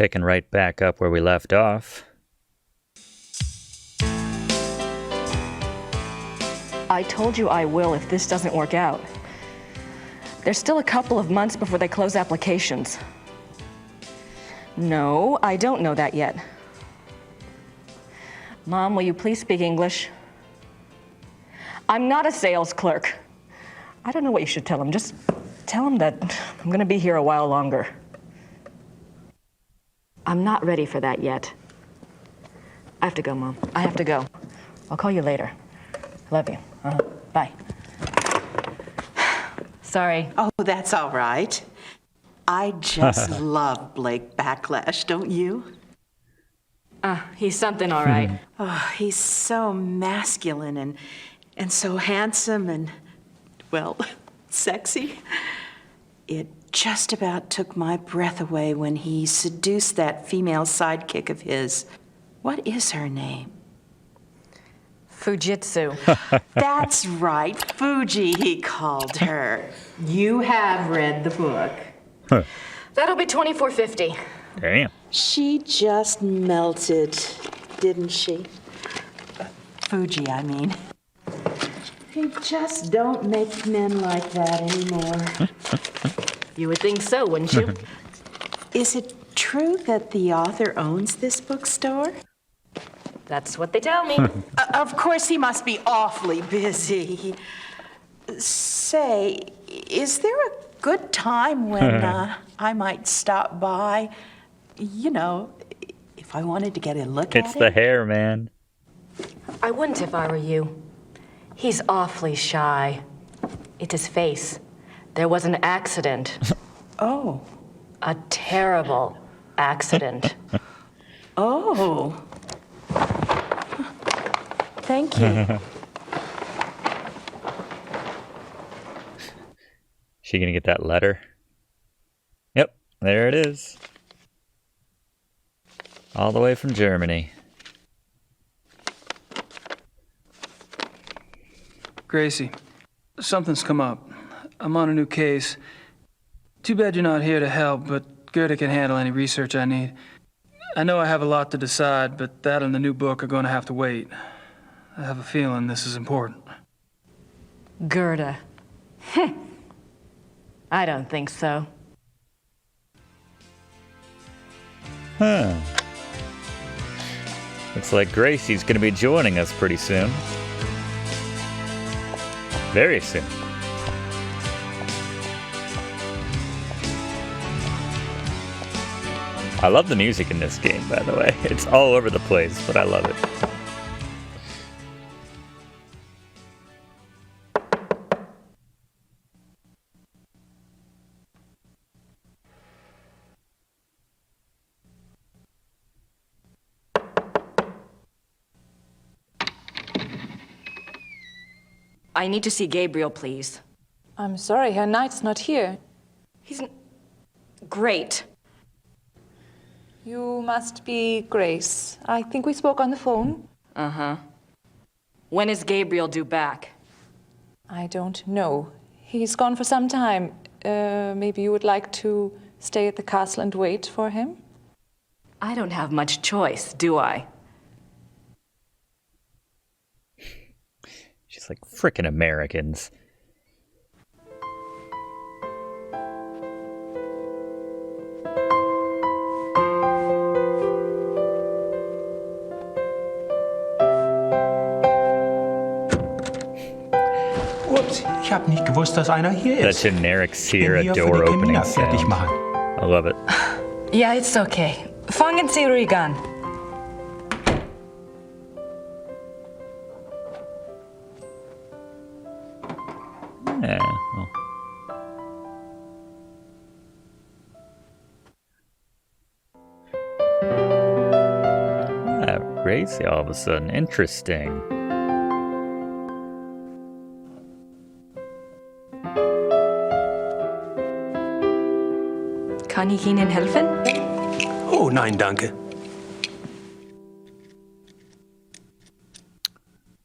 Picking right back up where we left off. I told you I will if this doesn't work out. There's still a couple of months before they close applications. No, I don't know that yet. Mom, will you please speak English? I'm not a sales clerk. I don't know what you should tell him. Just tell him that I'm gonna be here a while longer. I'm not ready for that yet. I have to go, Mom. I have to go. I'll call you later. Love you. Bye. Sorry. Oh, that's all right. I just love Blake Backlash, don't you? He's something, all right. Oh, he's so masculine and so handsome and, well, sexy. It just about took my breath away when he seduced that female sidekick of his. What is her name? Fujitsu. That's right, Fuji, he called her. You have read the book. That'll be $24.50. Damn. She just melted, didn't she? Fuji, I mean. They just don't make men like that anymore. You would think so, wouldn't you? Is it true that the author owns this bookstore? That's what they tell me. Of course, he must be awfully busy. Say, is there a good time when I might stop by? You know, if I wanted to get a look at it. It's the hair, man. I wouldn't if I were you. He's awfully shy. It's his face. There was an accident. Oh. A terrible accident. Oh. Thank you. She gonna get that letter? Yep, there it is. All the way from Germany. Gracie, something's come up. I'm on a new case. Too bad you're not here to help, but Gerda can handle any research I need. I know I have a lot to decide, but that and the new book are going to have to wait. I have a feeling this is important. Gerda. I don't think so. Huh. Looks like Gracie's gonna be joining us pretty soon. Very soon. I love the music in this game, by the way. It's all over the place, but I love it. I need to see Gabriel, please. I'm sorry, Herr Knight's not here. Great. You must be Grace. I think we spoke on the phone. Uh-huh. When is Gabriel due back? I don't know. He's gone for some time. Maybe you would like to stay at the castle and wait for him? I don't have much choice, do I? She's like, frickin' Americans. Ups, ich habe nicht gewusst, dass einer hier That ist. generic Ich bin Sierra hier für door die opening Termine fertig sound. machen. I love it. Yeah, it's okay. Fangen Sie ruhig an. Yeah, well. Gracie all of a sudden. Interesting. Kann ich Ihnen helfen? Oh, nein, danke.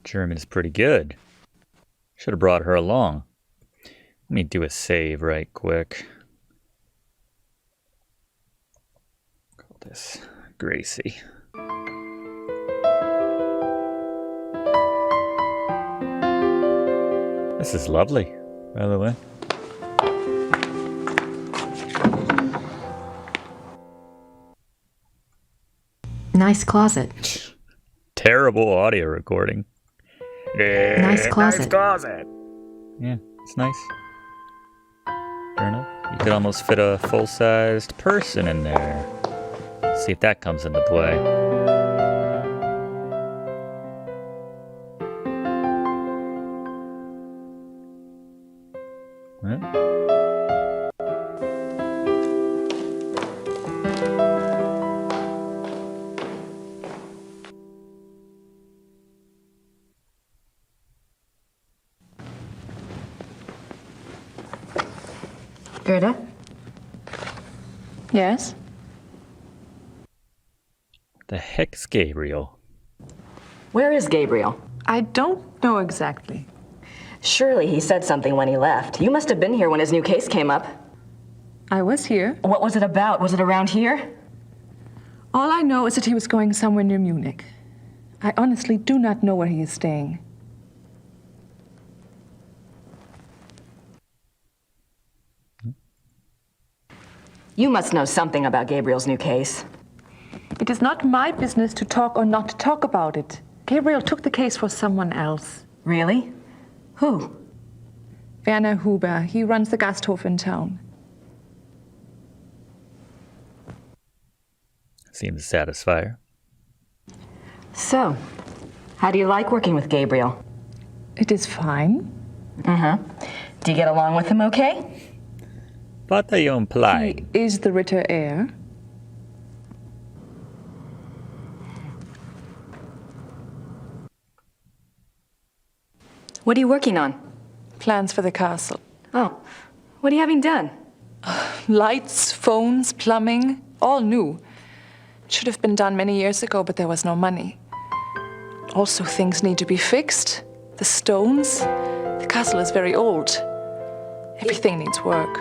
German is pretty good. Should have brought her along. Let me do a save right quick. Call this Gracie. This is lovely, by the way. Nice closet. Terrible audio recording. Nice closet. Nice closet. Yeah, it's nice. Fair enough. You could almost fit a full-sized person in there. Let's see if that comes into play. Well. Gerda? Yes? The heck's Gabriel? Where is Gabriel? I don't know exactly. Surely he said something when he left. You must have been here when his new case came up. I was here. What was it about? Was it around here? All I know is that he was going somewhere near Munich. I honestly do not know where he is staying. You must know something about Gabriel's new case. It is not my business to talk or not to talk about it. Gabriel took the case for someone else. Really? Who? Werner Huber. He runs the Gasthof in town. Seems to satisfy her. So, how do you like working with Gabriel? It is fine. Uh-huh. Do you get along with him okay? What are you implying? He is the Ritter heir. What are you working on? Plans for the castle. Oh, what are you having done? Lights, phones, plumbing, all new. It should have been done many years ago, but there was no money. Also, things need to be fixed. The stones. The castle is very old. Everything needs work.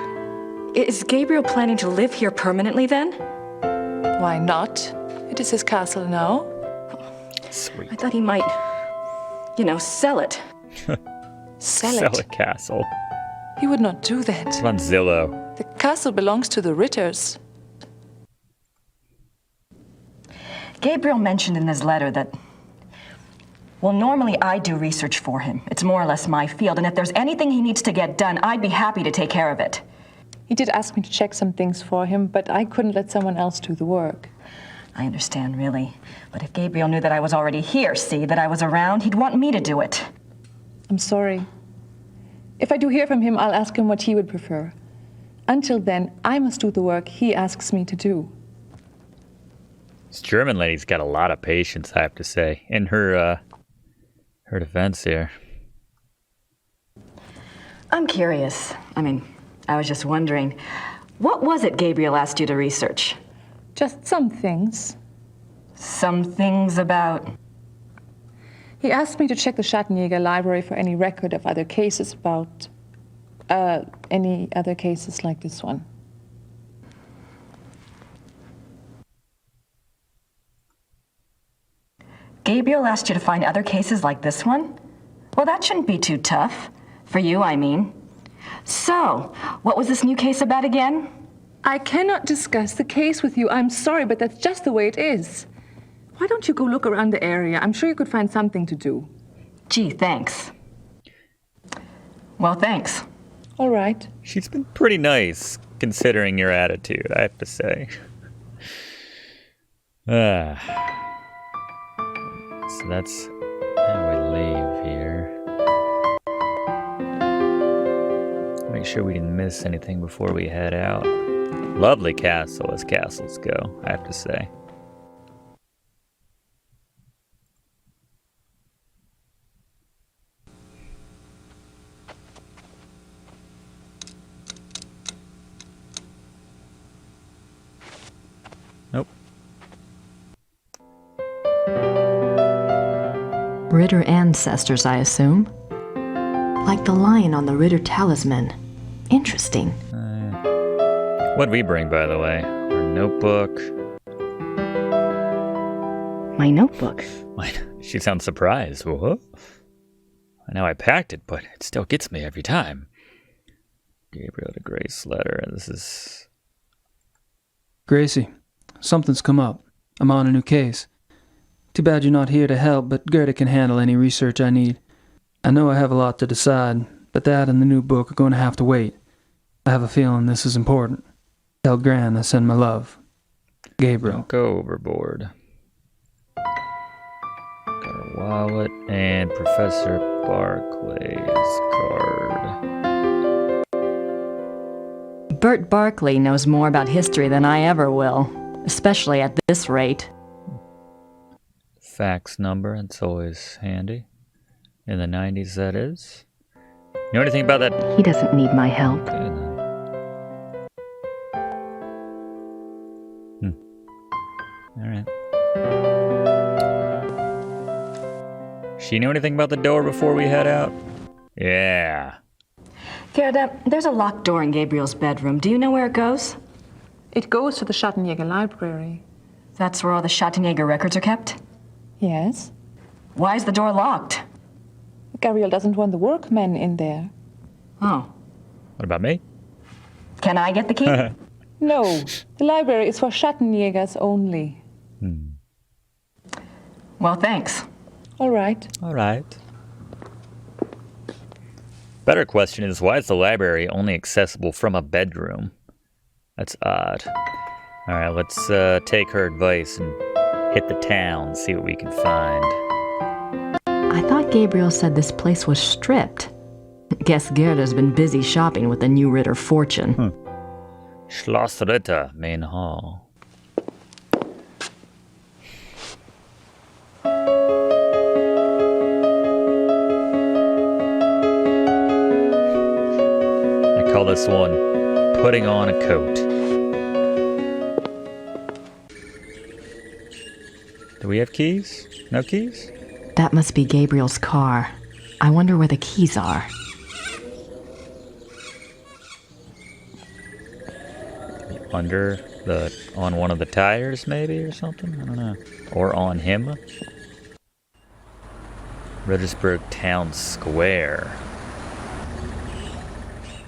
Is Gabriel planning to live here permanently then? Why not? It is his castle now. Sweet. I thought he might, sell it. Sell Sell a it. castle. He would not do that. It's on Zillow. The castle belongs to the Ritters. Gabriel mentioned in his letter that, well, normally I do research for him. It's more or less my field, and if there's anything he needs to get done, I'd be happy to take care of it. He did ask me to check some things for him, but I couldn't let someone else do the work. I understand, really. But if Gabriel knew that I was already here, that I was around, he'd want me to do it. I'm sorry. If I do hear from him, I'll ask him what he would prefer. Until then, I must do the work he asks me to do. This German lady's got a lot of patience, I have to say, in her defense here. I'm curious. I was just wondering, what was it Gabriel asked you to research? Just some things. Some things about... He asked me to check the Shadowhunter Library for any record of other cases about... any other cases like this one. Gabriel asked you to find other cases like this one? Well, that shouldn't be too tough. For you, I mean. So, what was this new case about again? I cannot discuss the case with you. I'm sorry, but that's just the way it is. Why don't you go look around the area? I'm sure you could find something to do. Gee, thanks. Well, thanks. All right. She's been pretty nice, considering your attitude, I have to say. So that's how we leave here. Make sure we didn't miss anything before we head out. Lovely castle as castles go, I have to say. Nope. Ritter ancestors, I assume. Like the lion on the Ritter talisman. Interesting. What'd we bring, by the way? Our notebook. My notebook. She sounds surprised. What? I know I packed it, but it still gets me every time. Gabriel to Grace letter. This is... Gracie, something's come up. I'm on a new case. Too bad you're not here to help, but Gerda can handle any research I need. I know I have a lot to decide, but that and the new book are going to have to wait. I have a feeling this is important. Tell Gran I send my love. Gabriel. Don't go overboard. Got her wallet and Professor Barclay's card. Bert Barkley knows more about history than I ever will, especially at this rate. Fax number, it's always handy. In the 90s, that is. You know anything about that? He doesn't need my help. Okay, then. Alright. She knew anything about the door before we head out? Yeah. Gerda, there's a locked door in Gabriel's bedroom. Do you know where it goes? It goes to the Shadowhunter Library. That's where all the Shadowhunter records are kept? Yes. Why is the door locked? Gabriel doesn't want the workmen in there. Oh. What about me? Can I get the key? No, the library is for Schattenjägers only. Well, thanks. All right. Alright. Better question is, why is the library only accessible from a bedroom? That's odd. Alright, let's take her advice and hit the town, see what we can find. I thought Gabriel said this place was stripped. Guess Gerda's been busy shopping with the new Ritter fortune. Schloss Ritter, main hall. I call this one putting on a coat. Do we have keys? No keys? That must be Gabriel's car. I wonder where the keys are. Under the, on one of the tires maybe or something? I don't know. Or on him? Rittersburg Town Square.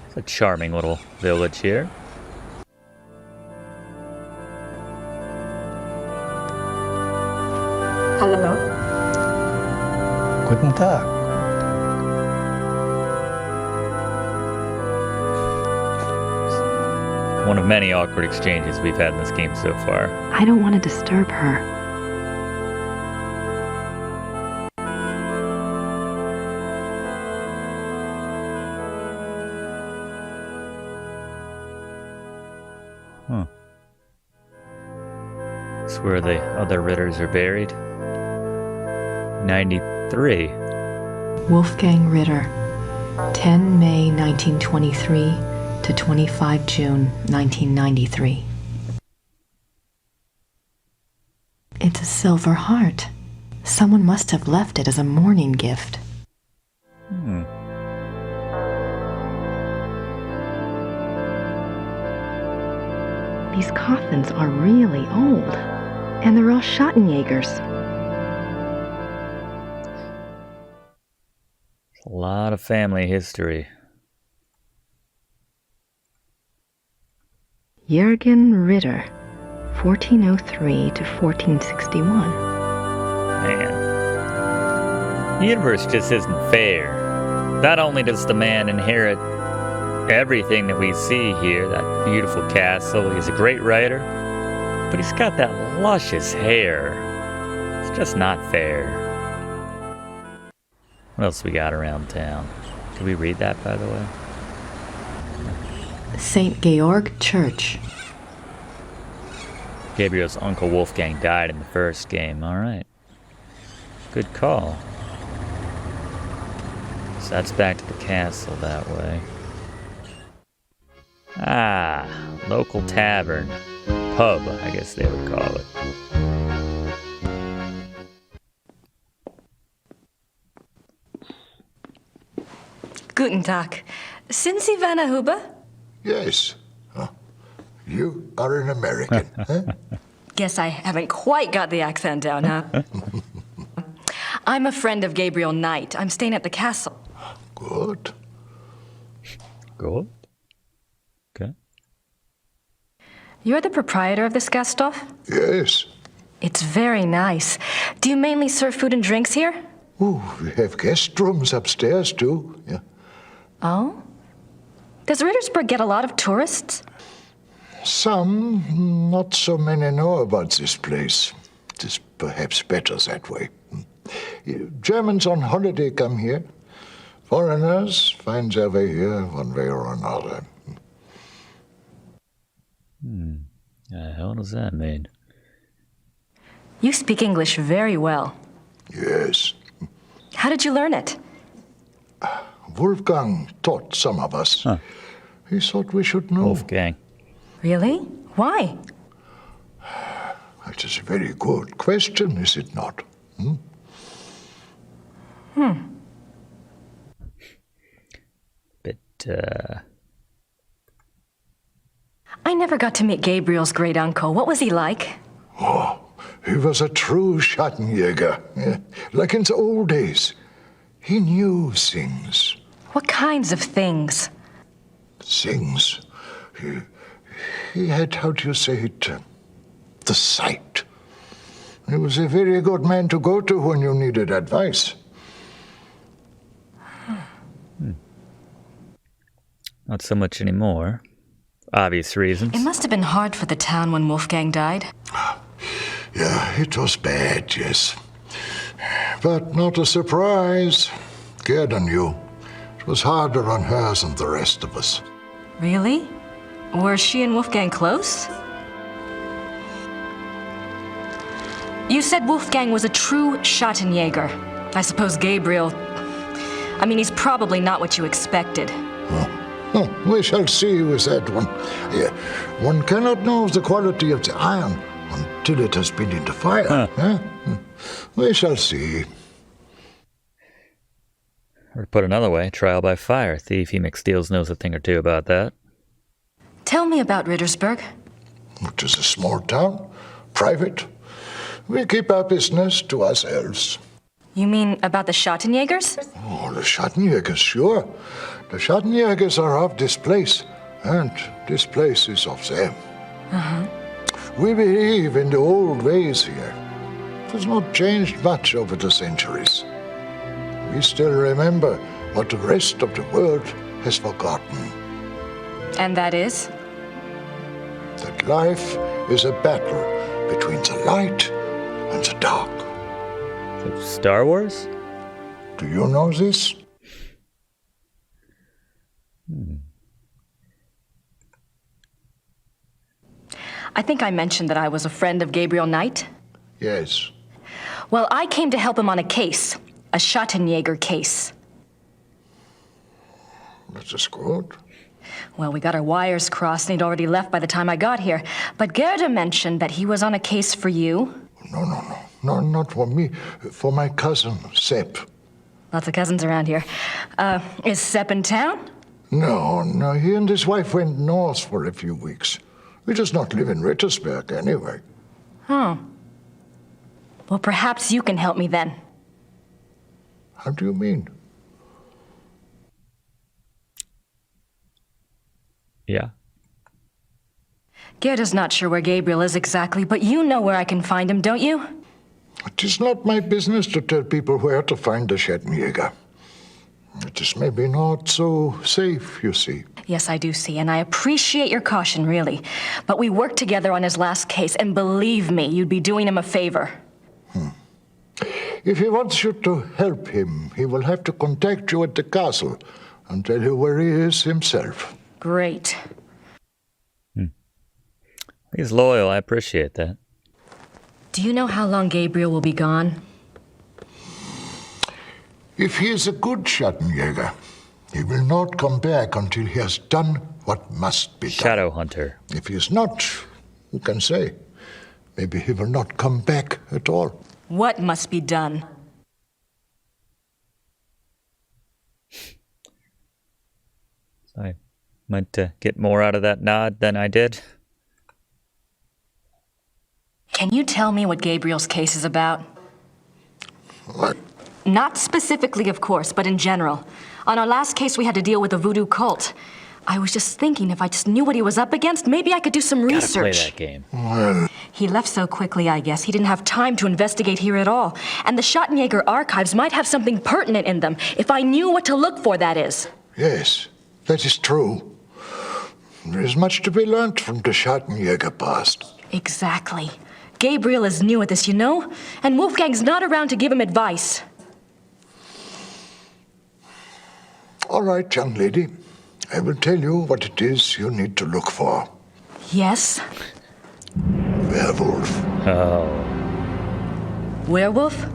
It's a charming little village here. Hello? Guten Tag. One of many awkward exchanges we've had in this game so far. I don't want to disturb her. Huh. That's where the other Ritters are buried. 93. Wolfgang Ritter, 10 May 1923 to 25 June 1993. It's a silver heart. Someone must have left it as a mourning gift. These coffins are really old, and they're all Schattenjägers. A lot of family history. Jürgen Ritter, 1403 to 1461. Man. The universe just isn't fair. Not only does the man inherit everything that we see here, that beautiful castle, he's a great writer, but he's got that luscious hair. It's just not fair. What else we got around town? Can we read that, by the way? St. Georg Church. Gabriel's uncle Wolfgang died in the first game. All right. Good call. So that's back to the castle that way. Ah, local tavern. Pub, I guess they would call it. Guten Tag. Sind Sie Werner Huber? Yes. Huh. You are an American, huh? Guess I haven't quite got the accent down, huh? I'm a friend of Gabriel Knight. I'm staying at the castle. Good. Good. Okay. You're the proprietor of this Gasthof? Yes. It's very nice. Do you mainly serve food and drinks here? Oh, we have guest rooms upstairs, too. Yeah. Oh? Does Rittersburg get a lot of tourists? Some, not so many know about this place. It is perhaps better that way. Germans on holiday come here. Foreigners find their way here one way or another. The hell does that mean? You speak English very well. Yes. How did you learn it? Wolfgang taught some of us. Huh. He thought we should know. Wolfgang. Really? Why? It is a very good question, is it not? I never got to meet Gabriel's great uncle. What was he like? Oh, he was a true Schattenjäger. Yeah. Like in the old days. He knew things. What kinds of things? Things. He had, how do you say it, the sight. He was a very good man to go to when you needed advice. Not so much anymore. Obvious reasons. It must have been hard for the town when Wolfgang died. Yeah, it was bad, yes. But not a surprise. Gerda knew. It was harder on her than the rest of us. Really? Were she and Wolfgang close? You said Wolfgang was a true Schattenjäger. I suppose Gabriel... I mean, he's probably not what you expected. Oh, we shall see with that one. Yeah, one cannot know the quality of the iron until it has been into fire. Huh? We shall see. Or to put another way, trial by fire. Thief he McSteels knows a thing or two about that. Tell me about Rittersburg. It is a small town, private. We keep our business to ourselves. You mean about the Schattenjägers? Oh, the Schattenjägers, sure. The Schattenjägers are of this place, and this place is of them. We believe in the old ways here. It has not changed much over the centuries. We still remember what the rest of the world has forgotten. And that is? That life is a battle between the light and the dark. So Star Wars? Do you know this? I think I mentioned that I was a friend of Gabriel Knight. Yes. Well, I came to help him on a case. A Schattenjäger case. That is good. Well, we got our wires crossed and he'd already left by the time I got here. But Gerda mentioned that he was on a case for you. No, not for me. For my cousin, Sepp. Lots of cousins around here. Is Sepp in town? No, he and his wife went north for a few weeks. He does not live in Rittersburg anyway. Oh. Well, perhaps you can help me then. How do you mean? Yeah. Gerda's not sure where Gabriel is exactly, but you know where I can find him, don't you? It is not my business to tell people where to find the Schattenjäger. It is maybe not so safe, you see. Yes, I do see, and I appreciate your caution, really. But we worked together on his last case, and believe me, you'd be doing him a favor. If he wants you to help him, he will have to contact you at the castle and tell you where he is himself. Great. He's loyal. I appreciate that. Do you know how long Gabriel will be gone? If he is a good Schattenjäger, he will not come back until he has done what must be done. Shadowhunter. If he is not, who can say? Maybe he will not come back at all. What must be done? I meant to get more out of that nod than I did. Can you tell me what Gabriel's case is about? What? Not specifically, of course, but in general. On our last case, we had to deal with a voodoo cult. I was just thinking if I just knew what he was up against, maybe I could do some Gotta research. play that game. Well, He left so quickly, I guess. He didn't have time to investigate here at all. And the Schottenjäger archives might have something pertinent in them, if I knew what to look for, that is. yes, that is true. There is much to be learnt from the Schattenjäger past. Exactly. Gabriel is new at this, you know? And Wolfgang's not around to give him advice. All right, young lady. I will tell you what it is you need to look for. Yes? Werewolf. Oh. Werewolf?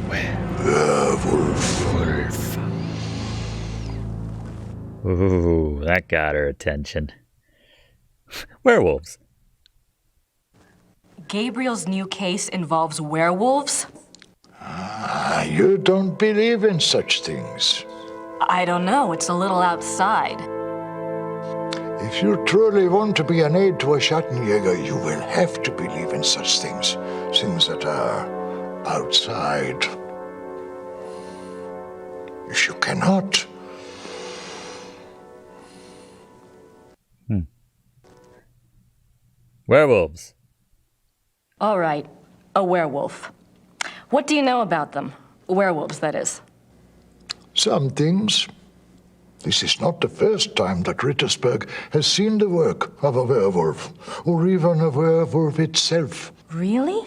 Werewolf. Wolf. Ooh, that got her attention. Werewolves. Gabriel's new case involves werewolves? You don't believe in such things. I don't know. It's a little outside. If you truly want to be an aid to a Schattenjäger, you will have to believe in such things. Things that are outside. If you cannot, Werewolves. All right. A werewolf. What do you know about them? Werewolves, that is. some things. This is not the first time that Rittersburg has seen the work of a werewolf, or even a werewolf itself. Really?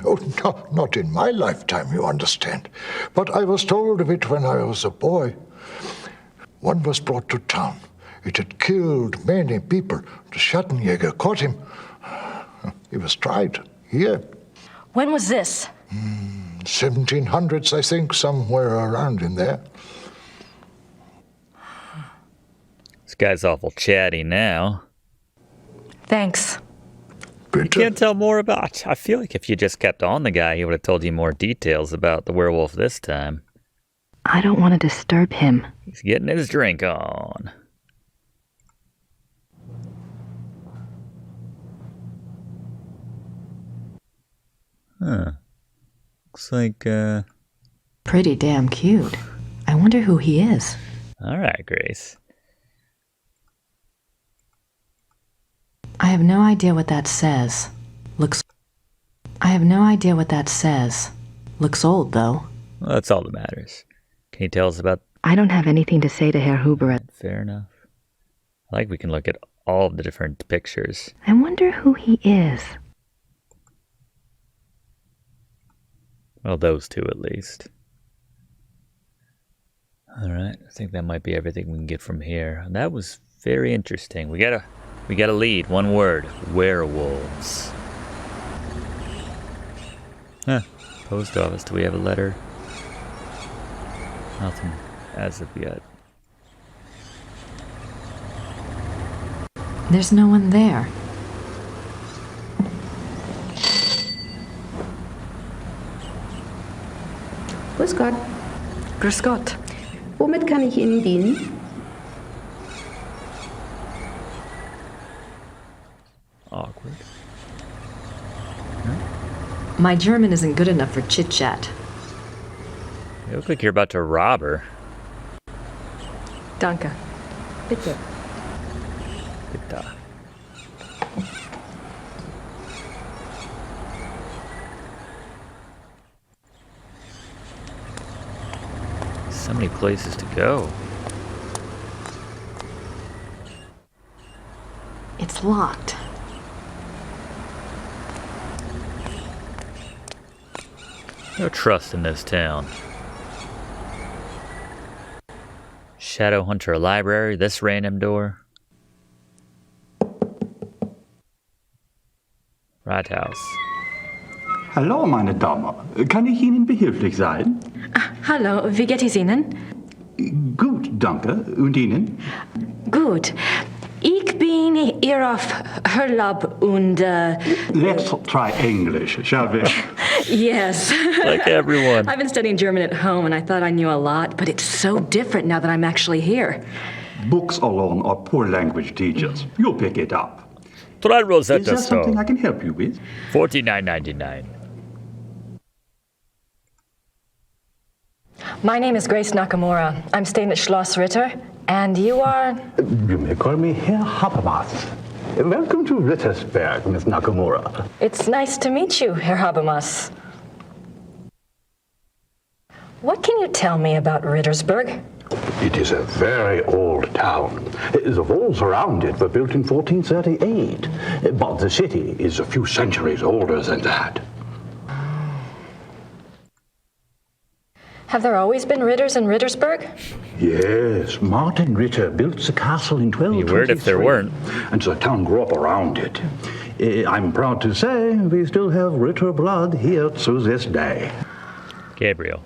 Oh, no, not in my lifetime, you understand. But I was told of it when I was a boy. One was brought to town. It had killed many people. The Schattenjäger caught him. He was tried here. When was this? 1700s, I think, somewhere around in there. This guy's awful chatty now. Thanks. You can't tell more about. I feel like if you just kept on the guy, he would have told you more details about the werewolf this time. I don't want to disturb him. He's getting his drink on. Huh. Looks like, Pretty damn cute. I wonder who he is. Alright, Grace. I have no idea what that says. I have no idea what that says. Looks old, though. Well, that's all that matters. Can you tell us about... I don't have anything to say to Herr Huber. Fair enough. I like we can look at all of the different pictures. I wonder who he is. Well, those two at least. Alright, I think that might be everything we can get from here. That was very interesting. We got a lead, one word. Werewolves. Huh. Post office, do we have a letter? Nothing as of yet. There's no one there. Grüß Gott. Grüß Gott. Womit kann ich Ihnen dienen? Awkward. My German isn't good enough for chit-chat. You look like you're about to rob her. Danke. Bitte. Bitte. So many places to go. It's locked. No trust in this town. Shadowhunter Library, this random door. Rathaus. Hallo, meine Dame. Kann ich Ihnen behilflich sein? Hallo, wie geht es Ihnen? Gut, danke. Und Ihnen? Gut. Ich bin hier auf Urlaub und Let's try English, shall we? yes. Like everyone. I've been studying German at home and I thought I knew a lot, but it's so different now that I'm actually here. Books alone are poor language teachers. You'll pick it up. Try Is Rosetta there something I Stone. can help you with? $49.99. My name is Grace Nakamura. I'm staying at Schloss Ritter, and you are... You may call me Herr Habermas. Welcome to Rittersburg, Miss Nakamura. It's nice to meet you, Herr Habermas. What can you tell me about Rittersburg? It is a very old town. The walls around it were built in 1438, but the city is a few centuries older than that. Have there always been Ritters in Rittersburg? Yes, Martin Ritter built the castle in 1223. Be weird if there weren't. And the town grew up around it. I'm proud to say we still have Ritter blood here to this day. Gabriel.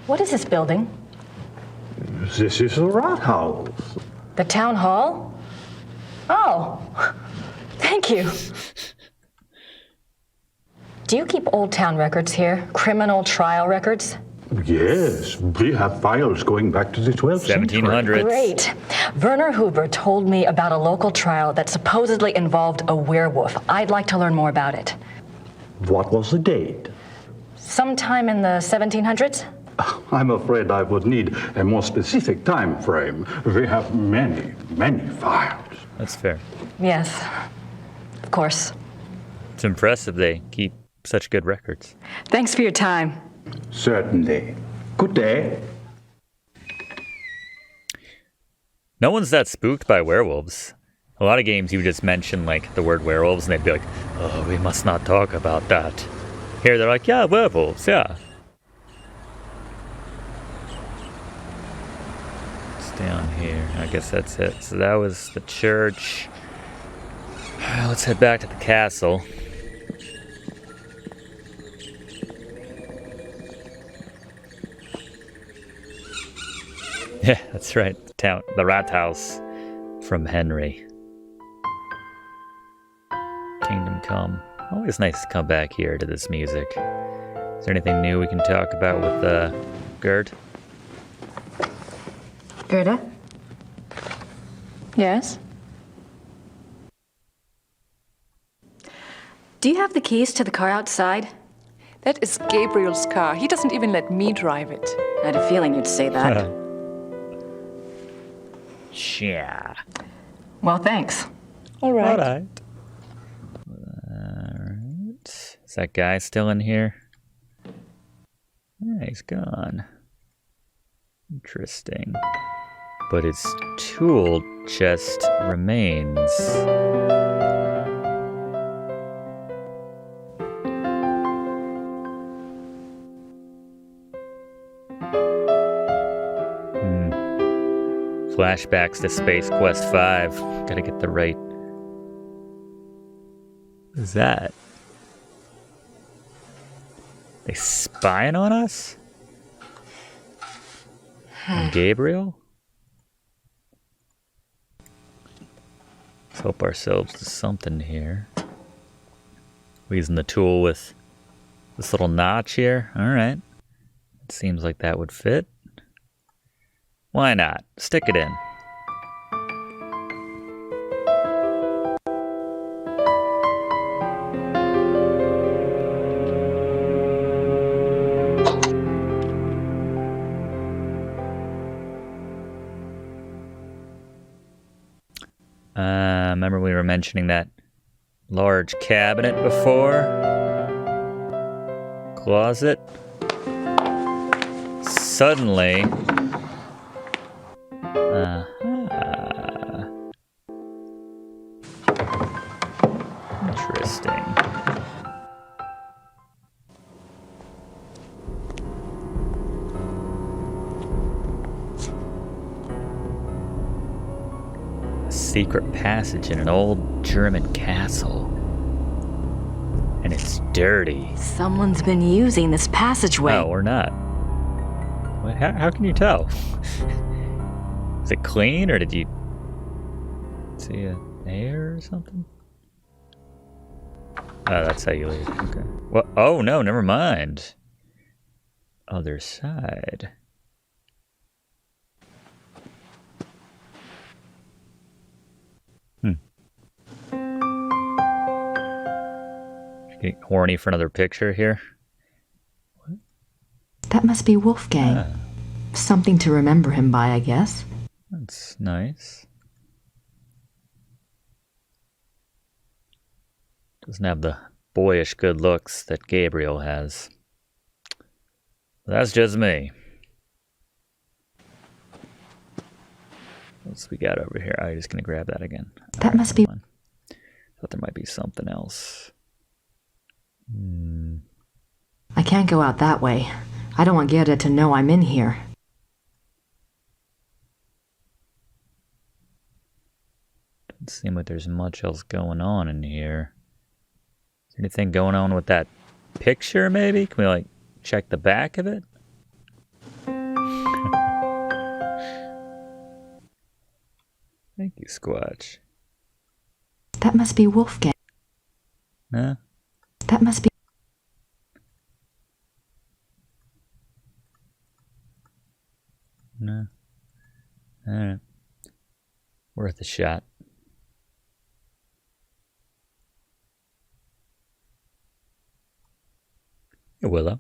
What is this building? This is the Rathaus. The town hall? Oh, thank you. Do you keep old town records here? Criminal trial records? Yes, we have files going back to the 12th century. 1700s. Great. Werner Huber told me about a local trial that supposedly involved a werewolf. I'd like to learn more about it. What was the date? Sometime in the 1700s? I'm afraid I would need a more specific time frame. We have many, many files. That's fair. Yes, of course. It's impressive they keep such good records. Thanks for your time. Certainly. Good day. No one's that spooked by werewolves. A lot of games you just mention like the word werewolves and they'd be like, oh, we must not talk about that. Here they're like, yeah, werewolves, yeah. It's down here. I guess that's it. So that was the church. Let's head back to the castle. Yeah, that's right. The Rathaus from Henry. Kingdom Come. Always nice to come back here to this music. Is there anything new we can talk about with Gerd? Gerda? Yes? Do you have the keys to the car outside? That is Gabriel's car. He doesn't even let me drive it. I had a feeling you'd say that. Yeah. Well, thanks. All right. Alright. Is that guy still in here? Yeah, he's gone. Interesting. But his tool chest remains. Flashbacks to Space Quest 5. Gotta get the right... What is that? They spying on us? On Gabriel? Let's hope ourselves to something here. We're using the tool with this little notch here. Alright. It seems like that would fit. Why not? Stick it in. Remember we were mentioning that large cabinet before? Closet? Suddenly... Interesting. A secret passage in an old German castle. And it's dirty. Someone's been using this passageway. No, or not. What, how can you tell? Is it clean, or did you see an air or something? Oh, that's how you leave. Okay. Well, oh no, never mind. Other side. Getting horny for another picture here. That must be Wolfgang. Something to remember him by, I guess. That's nice. Doesn't have the boyish good looks that Gabriel has. That's just me. What's we got over here? I'm just gonna grab that again. That must be. Thought there might be something else. I can't go out that way. I don't want Gerda to know I'm in here. Doesn't seem like there's much else going on in here. Is there anything going on with that picture, maybe? Can we, like, check the back of it? Thank you, Squatch. That must be Wolfgang. Huh? That must be... No. Alright. Worth a shot. Hey, Willow.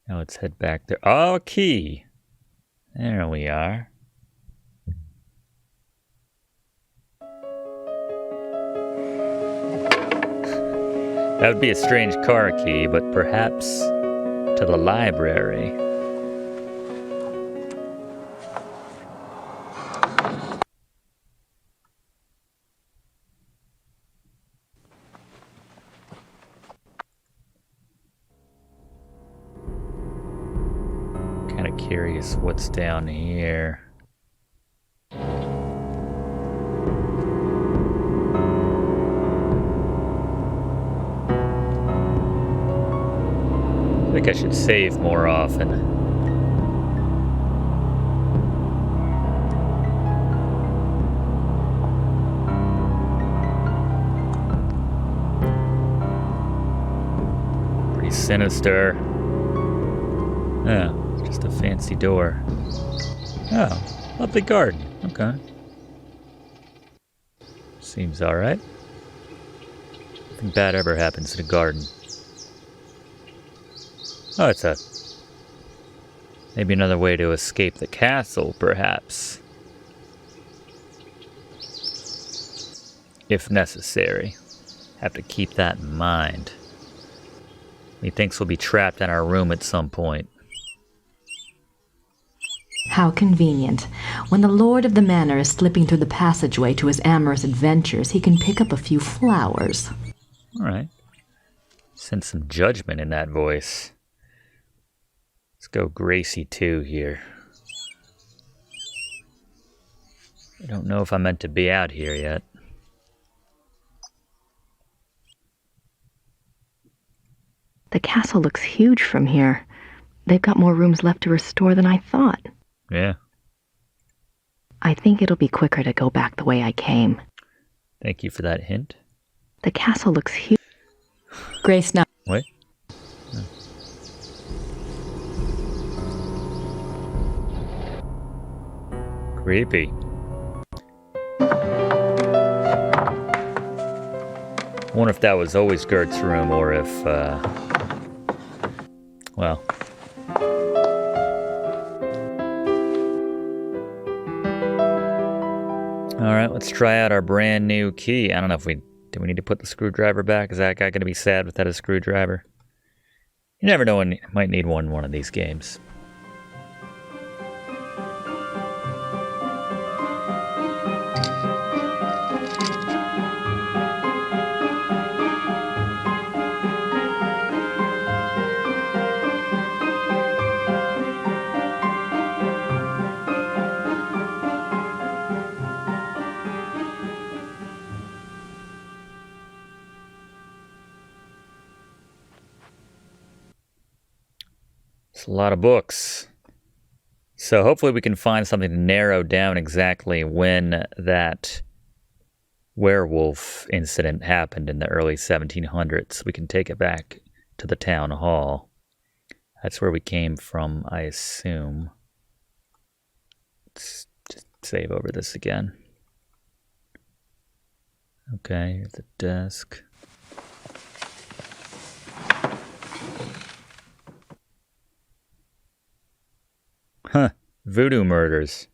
Now let's head back there. Oh, a key! There we are. That would be a strange car key, but perhaps to the library. Kind of curious what's down here. I think I should save more often. Pretty sinister. Oh, it's just a fancy door. Oh, lovely garden. Okay. Seems alright. Nothing bad ever happens in a garden. Oh, it's maybe another way to escape the castle, perhaps. If necessary. Have to keep that in mind. He thinks we'll be trapped in our room at some point. How convenient. When the lord of the manor is slipping through the passageway to his amorous adventures, he can pick up a few flowers. All right. Sense some judgment in that voice. Let's go Gracie 2 here. I don't know if I'm meant to be out here yet. The castle looks huge from here. They've got more rooms left to restore than I thought. Yeah. I think it'll be quicker to go back the way I came. Thank you for that hint. The castle looks huge. Grace, now. Wait. No. Creepy. I wonder if that was always Gert's room or if, well. Alright, let's try out our brand new key. I don't know if do we need to put the screwdriver back? Is that guy going to be sad without a screwdriver? You never know when you might need one in one of these games. It's a lot of books. So hopefully we can find something to narrow down exactly when that werewolf incident happened in the early 1700s. We can take it back to the town hall. That's where we came from, I assume. Let's just save over this again. Okay, here's the desk. Huh. Voodoo murders.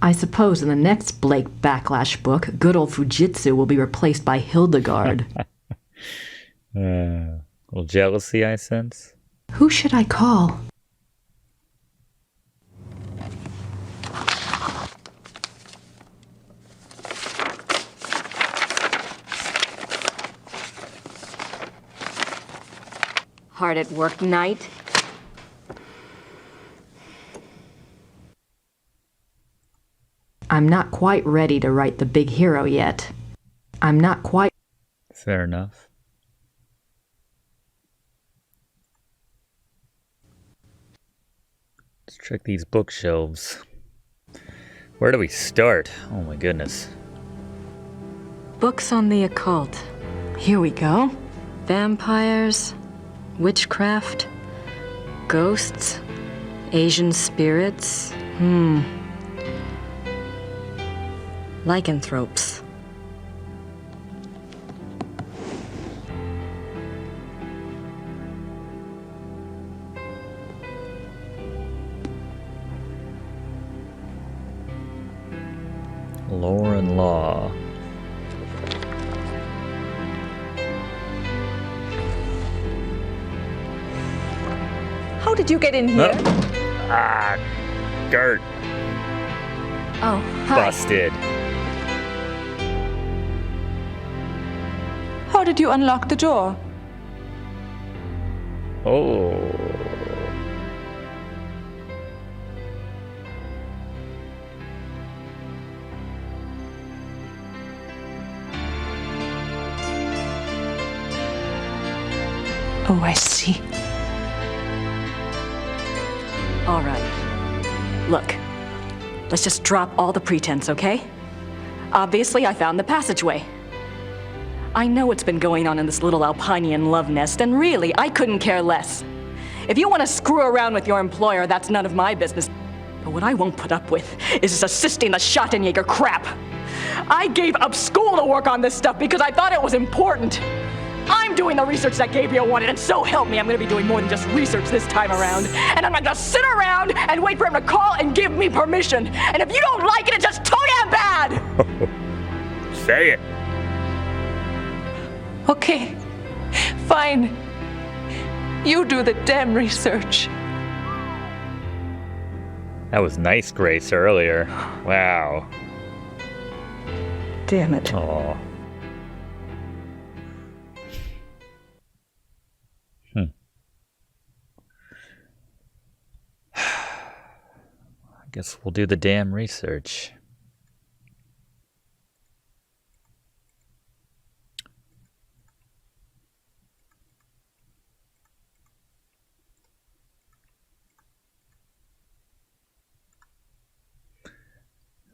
I suppose in the next Blake Backlash book, good old Fujitsu will be replaced by Hildegard. A little jealousy, I sense. Who should I call? Hard at work night? I'm not quite ready to write the big hero yet. I'm not quite... Fair enough. Let's check these bookshelves. Where do we start? Oh my goodness. Books on the occult. Here we go. Vampires, witchcraft, ghosts, Asian spirits. Lycanthropes. Lore and law. How did you get in here? Gert. Oh, hi. Busted. How did you unlock the door? Oh. Oh, I see. All right. Look, let's just drop all the pretense, okay? Obviously, I found the passageway. I know what's been going on in this little Alpinian love nest, and really, I couldn't care less. If you want to screw around with your employer, that's none of my business. But what I won't put up with is assisting the Schottenjäger crap. I gave up school to work on this stuff because I thought it was important. I'm doing the research that Gabriel wanted, and so help me, I'm going to be doing more than just research this time around. And I'm not going to sit around and wait for him to call and give me permission. And if you don't like it, it's just too damn bad! Say it. Okay, fine. You do the damn research. That was nice, Grace, earlier. Wow. Damn it. Aw. I guess we'll do the damn research.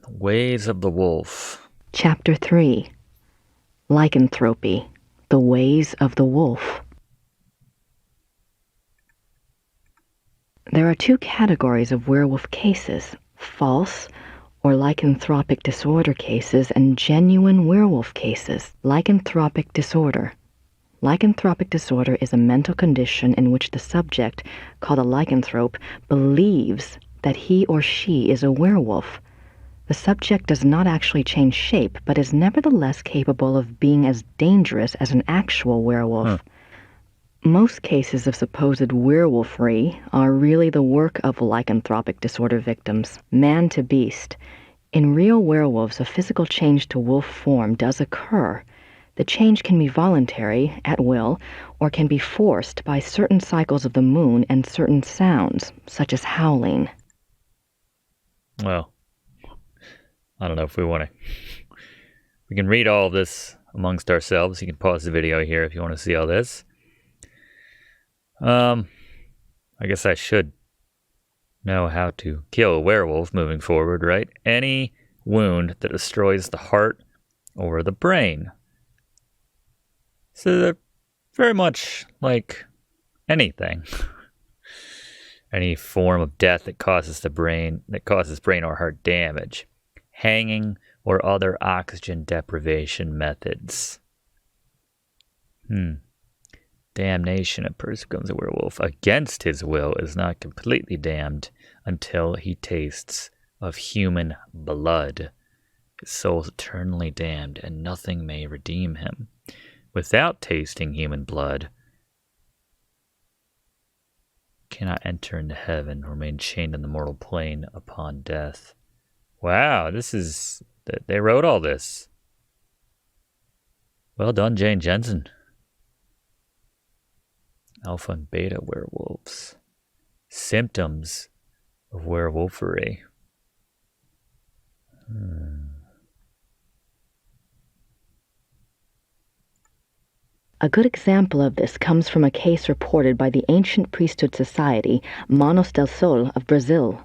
The Ways of the Wolf. Chapter 3. Lycanthropy. The Ways of the Wolf. There are two categories of werewolf cases: false or lycanthropic disorder cases and genuine werewolf cases. Lycanthropic disorder. Lycanthropic disorder is a mental condition in which the subject, called a lycanthrope, believes that he or she is a werewolf. The subject does not actually change shape, but is nevertheless capable of being as dangerous as an actual werewolf. Most cases of supposed werewolfery are really the work of lycanthropic disorder victims, man to beast. In real werewolves, a physical change to wolf form does occur. The change can be voluntary, at will, or can be forced by certain cycles of the moon and certain sounds, such as howling. Well, I don't know if we want to. We can read all of this amongst ourselves. You can pause the video here if you want to see all this. I guess I should know how to kill a werewolf moving forward, right? Any wound that destroys the heart or the brain. So they're very much like anything. Any form of death that causes brain or heart damage. Hanging or other oxygen deprivation methods. Damnation. A person becomes a werewolf against his will is not completely damned until he tastes of human blood. His soul is eternally damned, and nothing may redeem him. Without tasting human blood, cannot enter into heaven, remain chained in the mortal plane upon death. Wow, they wrote all this. Well done, Jane Jensen. Alpha and beta werewolves. Symptoms of werewolfery. A good example of this comes from a case reported by the Ancient Priesthood Society, Manos del Sol of Brazil.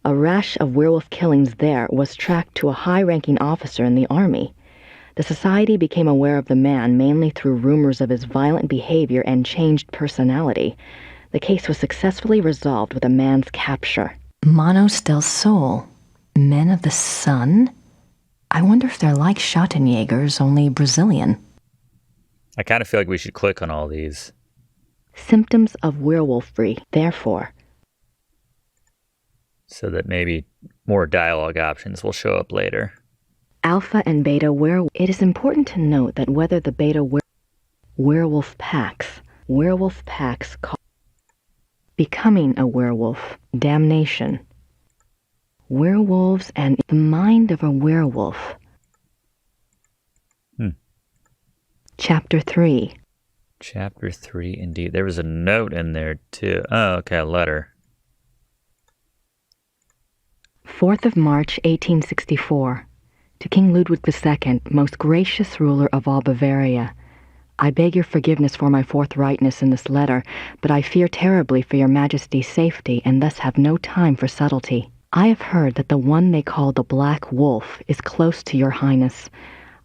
A rash of werewolf killings there was tracked to a high-ranking officer in the army. The society became aware of the man mainly through rumors of his violent behavior and changed personality. The case was successfully resolved with a man's capture. Manos del Sol, Men of the Sun? I wonder if they're like Schottenjägers, only Brazilian. I kind of feel like we should click on all these. Symptoms of werewolfery, therefore. So that maybe more dialogue options will show up later. Alpha and beta werewolf. It is important to note that whether the beta werewolf packs call becoming a werewolf, damnation. Werewolves and the mind of a werewolf. Chapter 3. Chapter 3, indeed. There was a note in there, too. Oh, okay, a letter. 4th of March, 1864. To King Ludwig II, most gracious ruler of all Bavaria. I beg your forgiveness for my forthrightness in this letter, but I fear terribly for your Majesty's safety, and thus have no time for subtlety. I have heard that the one they call the Black Wolf is close to your Highness.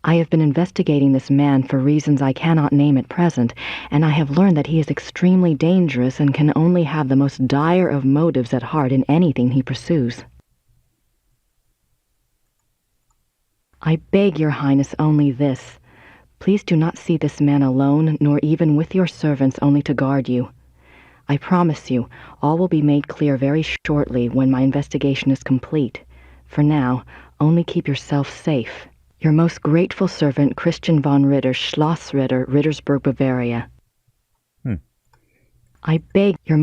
I have been investigating this man for reasons I cannot name at present, and I have learned that he is extremely dangerous and can only have the most dire of motives at heart in anything he pursues. I beg your Highness only this. Please do not see this man alone, nor even with your servants only to guard you. I promise you, all will be made clear very shortly when my investigation is complete. For now, only keep yourself safe. Your most grateful servant, Christian von Ritter, Schloss Ritter, Rittersburg, Bavaria. I beg your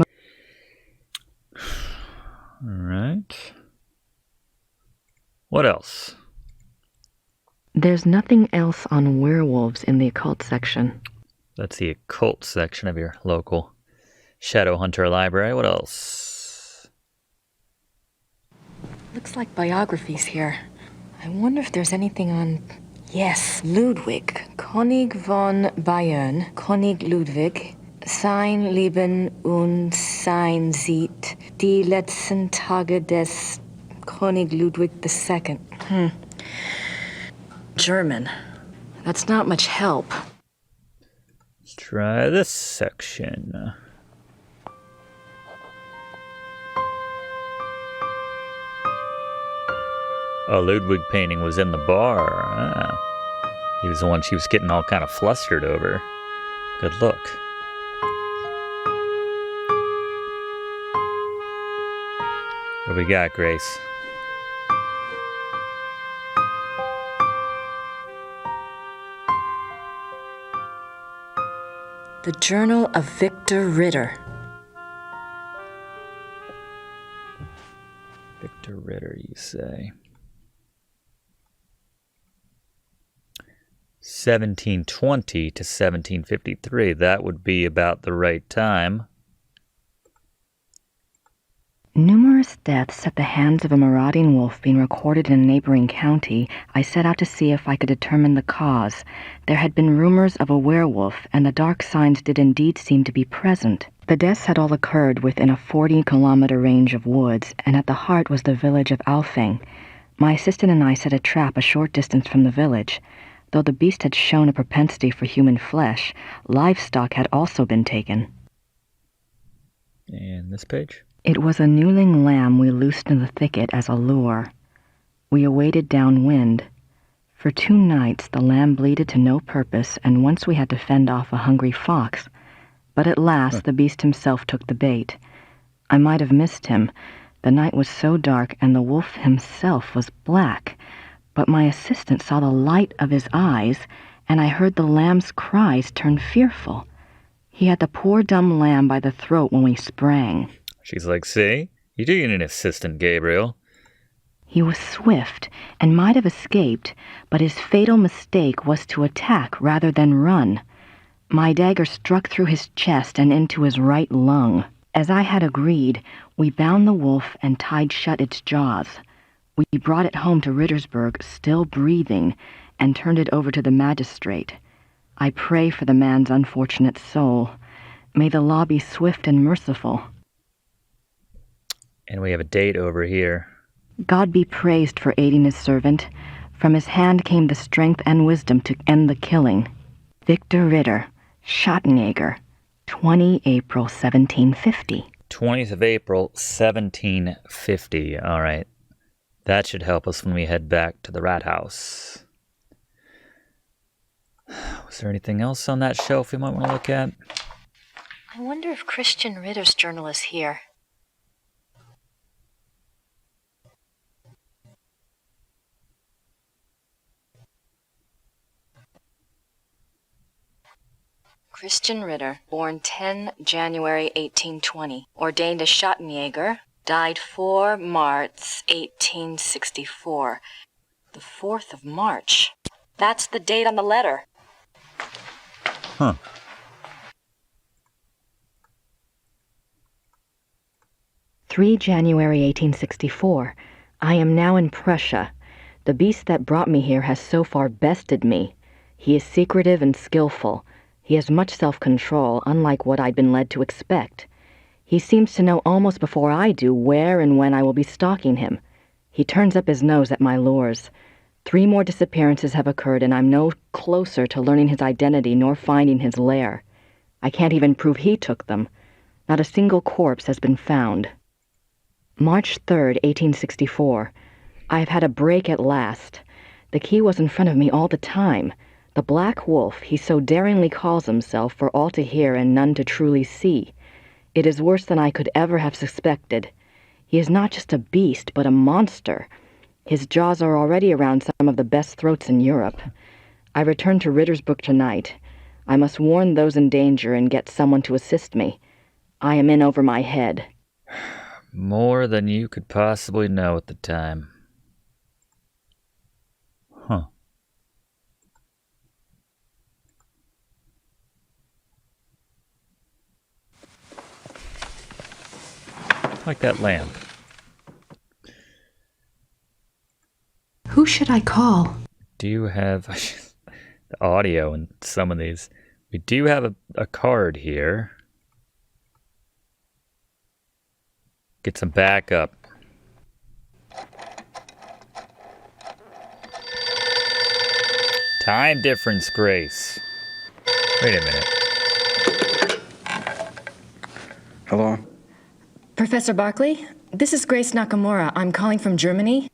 All right. What else? There's nothing else on werewolves in the occult section. That's the occult section of your local Shadowhunter Library. What else? Looks like biographies here. I wonder if there's anything on... Yes, Ludwig. König von Bayern. König Ludwig. Sein Leben und sein Sieg. Die letzten Tage des König Ludwig II. German. That's not much help. Let's try this section. Oh, Ludwig painting was in the bar. Ah. He was the one she was getting all kind of flustered over. Good look. What do we got, Grace? The Journal of Victor Ritter. Victor Ritter, you say? 1720 to 1753. That would be about the right time. Numerous deaths at the hands of a marauding wolf being recorded in a neighboring county, I set out to see if I could determine the cause. There had been rumors of a werewolf, and the dark signs did indeed seem to be present. The deaths had all occurred within a 40-kilometer range of woods, and at the heart was the village of Alfing. My assistant and I set a trap a short distance from the village. Though the beast had shown a propensity for human flesh, livestock had also been taken. And this page? It was a newling lamb we loosed in the thicket as a lure. We awaited downwind. For 2 nights the lamb bleated to no purpose, and once we had to fend off a hungry fox. but at last the beast himself took the bait. I might have missed him. The night was so dark, and the wolf himself was black. But my assistant saw the light of his eyes, and I heard the lamb's cries turn fearful. He had the poor dumb lamb by the throat when we sprang. She's like, see? You do need an assistant, Gabriel. He was swift and might have escaped, but his fatal mistake was to attack rather than run. My dagger struck through his chest and into his right lung. As I had agreed, we bound the wolf and tied shut its jaws. We brought it home to Rittersburg, still breathing, and turned it over to the magistrate. I pray for the man's unfortunate soul. May the law be swift and merciful. And we have a date over here. God be praised for aiding his servant. From his hand came the strength and wisdom to end the killing. Victor Ritter, Schottenjäger, 20 April 1750. 20th of April, 1750. All right. That should help us when we head back to the rat house. Was there anything else on that shelf we might want to look at? I wonder if Christian Ritter's journal is here. Christian Ritter, born 10 January 1820, ordained a Schottenjäger, died 4 March 1864. The 4th of March. That's the date on the letter. Huh. January 1864. I am now in Prussia. The beast that brought me here has so far bested me. He is secretive and skillful. He has much self-control, unlike what I'd been led to expect. He seems to know almost before I do where and when I will be stalking him. He turns up his nose at my lures. 3 more disappearances have occurred, and I'm no closer to learning his identity nor finding his lair. I can't even prove he took them. Not a single corpse has been found. March 3rd, 1864. I have had a break at last. The key was in front of me all the time. The Black Wolf, he so daringly calls himself, for all to hear and none to truly see. It is worse than I could ever have suspected. He is not just a beast, but a monster. His jaws are already around some of the best throats in Europe. I return to Rittersburg tonight. I must warn those in danger and get someone to assist me. I am in over my head. More than you could possibly know at the time. Huh. Like that lamp. Who should I call? Do you have the audio in some of these? We do have a card here. Get some backup. Time difference, Grace. Wait a minute. Hello? Professor Barkley, this is Grace Nakamura. I'm calling from Germany.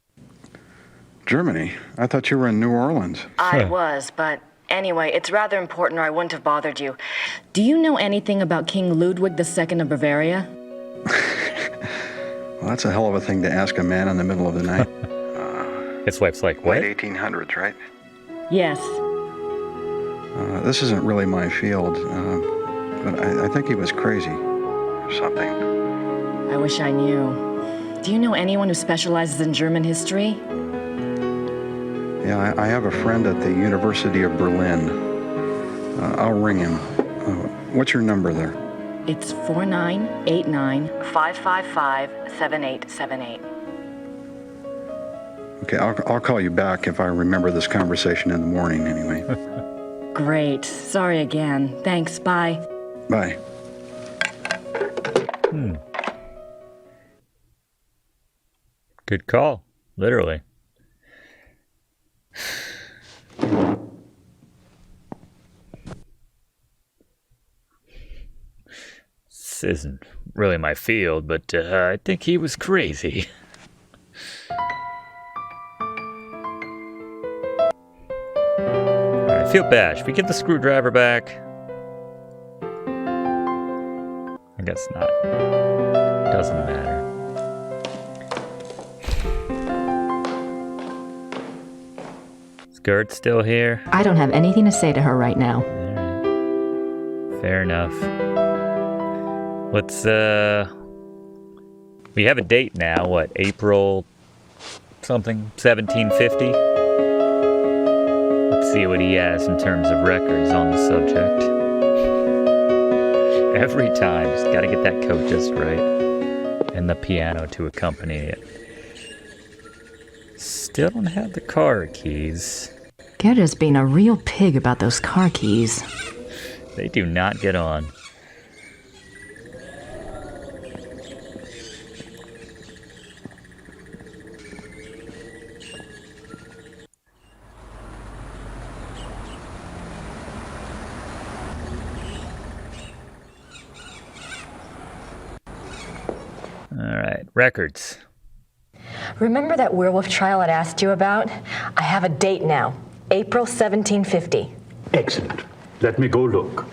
Germany? I thought you were in New Orleans. I was, but anyway, it's rather important or I wouldn't have bothered you. Do you know anything about King Ludwig II of Bavaria? Well, that's a hell of a thing to ask a man in the middle of the night. His wife's like, what? Late 1800s, right? Yes. This isn't really my field, but I think he was crazy or something. I wish I knew. Do you know anyone who specializes in German history? Yeah, I have a friend at the University of Berlin. I'll ring him. What's your number there? It's 4989-555-7878. Okay, I'll call you back if I remember this conversation in the morning anyway. Great. Sorry again. Thanks. Bye. Bye. Good call. Literally. This isn't really my field, but I think he was crazy. I feel bad. Should we get the screwdriver back? guess not. Doesn't matter. Is Gert still here? I don't have anything to say to her right now. Alright. Fair enough. Let's, we have a date now, what, April something? 1750? Let's see what he has in terms of records on the subject. Every time, just gotta get that coat just right. And the piano to accompany it. Still don't have the car keys. Gerda's being a real pig about those car keys. They do not get on. Alright, records. Remember that werewolf trial I'd asked you about? I have a date now. April 1750. Excellent. Let me go look.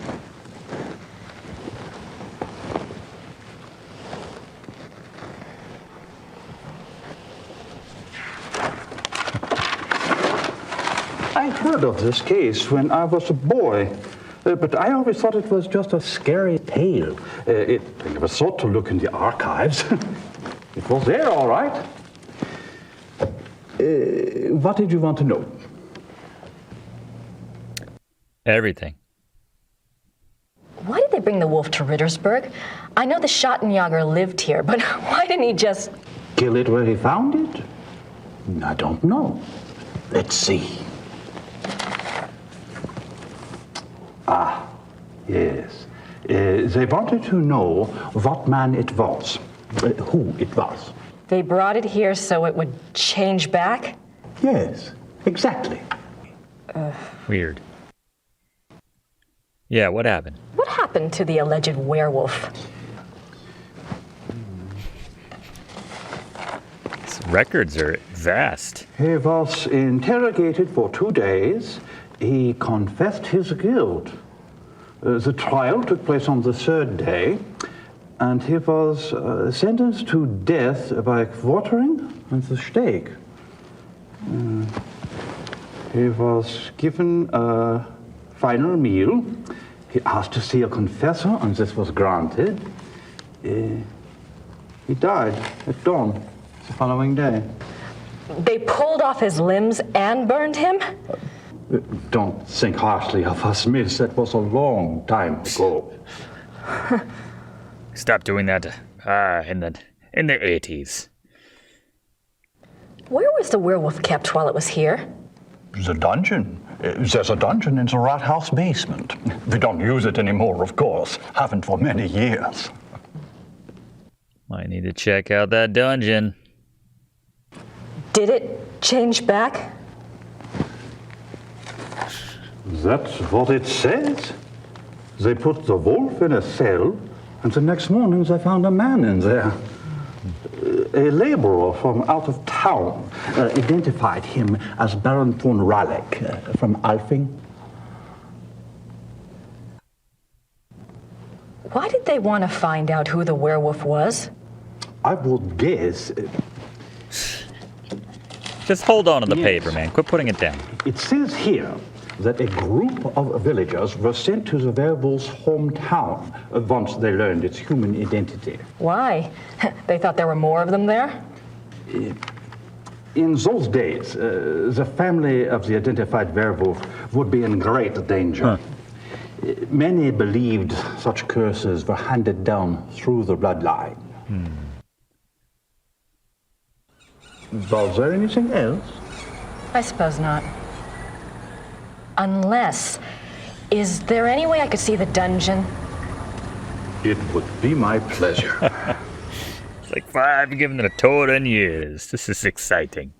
I heard of this case when I was a boy, but I always thought it was just a scary tale. I never thought to look in the archives. It was there, all right. What did you want to know? Everything. Why did they bring the wolf to Rittersburg? I know the Schottenjäger lived here, but why didn't he just... Kill it where he found it? I don't know. Let's see. Ah, yes. They wanted to know what man it was, who it was. They brought it here so it would change back? Yes, exactly. Weird. Yeah, what happened? What happened to the alleged werewolf? These records are vast. He was interrogated for 2 days. He confessed his guilt. The trial took place on the 3rd day, and he was sentenced to death by quartering and the stake. He was given a final meal. He asked to see a confessor, and this was granted. He died at dawn the following day. They pulled off his limbs and burned him? Don't think harshly of us, miss. That was a long time ago. Stop doing that in the 80s. Where was the werewolf kept while it was here? The dungeon. There's a dungeon in the rat house basement. We don't use it anymore, of course. Haven't for many years. Might need to check out that dungeon. Did it change back? That's what it says. They put the wolf in a cell, and the next morning they found a man in there. A laborer from out of town identified him as Baron von Raleigh from Alfing. Why did they want to find out who the werewolf was? I would guess... Just hold on to the paper, man. Quit putting it down. It says here that a group of villagers were sent to the werewolf's hometown once they learned its human identity. Why? They thought there were more of them there? In those days, the family of the identified werewolf would be in great danger. Many believed such curses were handed down through the bloodline. Was there anything else? I suppose not. Unless, is there any way I could see the dungeon? It would be my pleasure. It's like 5 given it a tour in years. This is exciting.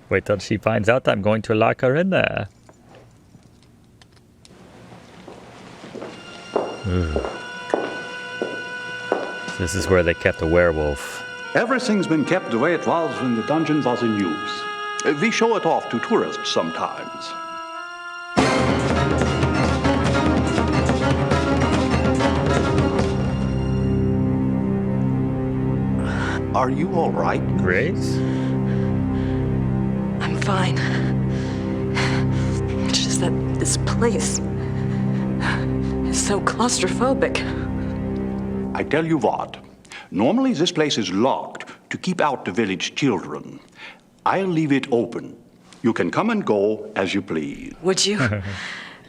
Wait till she finds out I'm going to lock her in there. This is where they kept the werewolf. Everything's been kept the way it was when the dungeon was in use. We show it off to tourists sometimes. Are you all right? Grace? I'm fine. It's just that this place is so claustrophobic. I tell you what, normally this place is locked to keep out the village children. I'll leave it open. You can come and go as you please. Would you?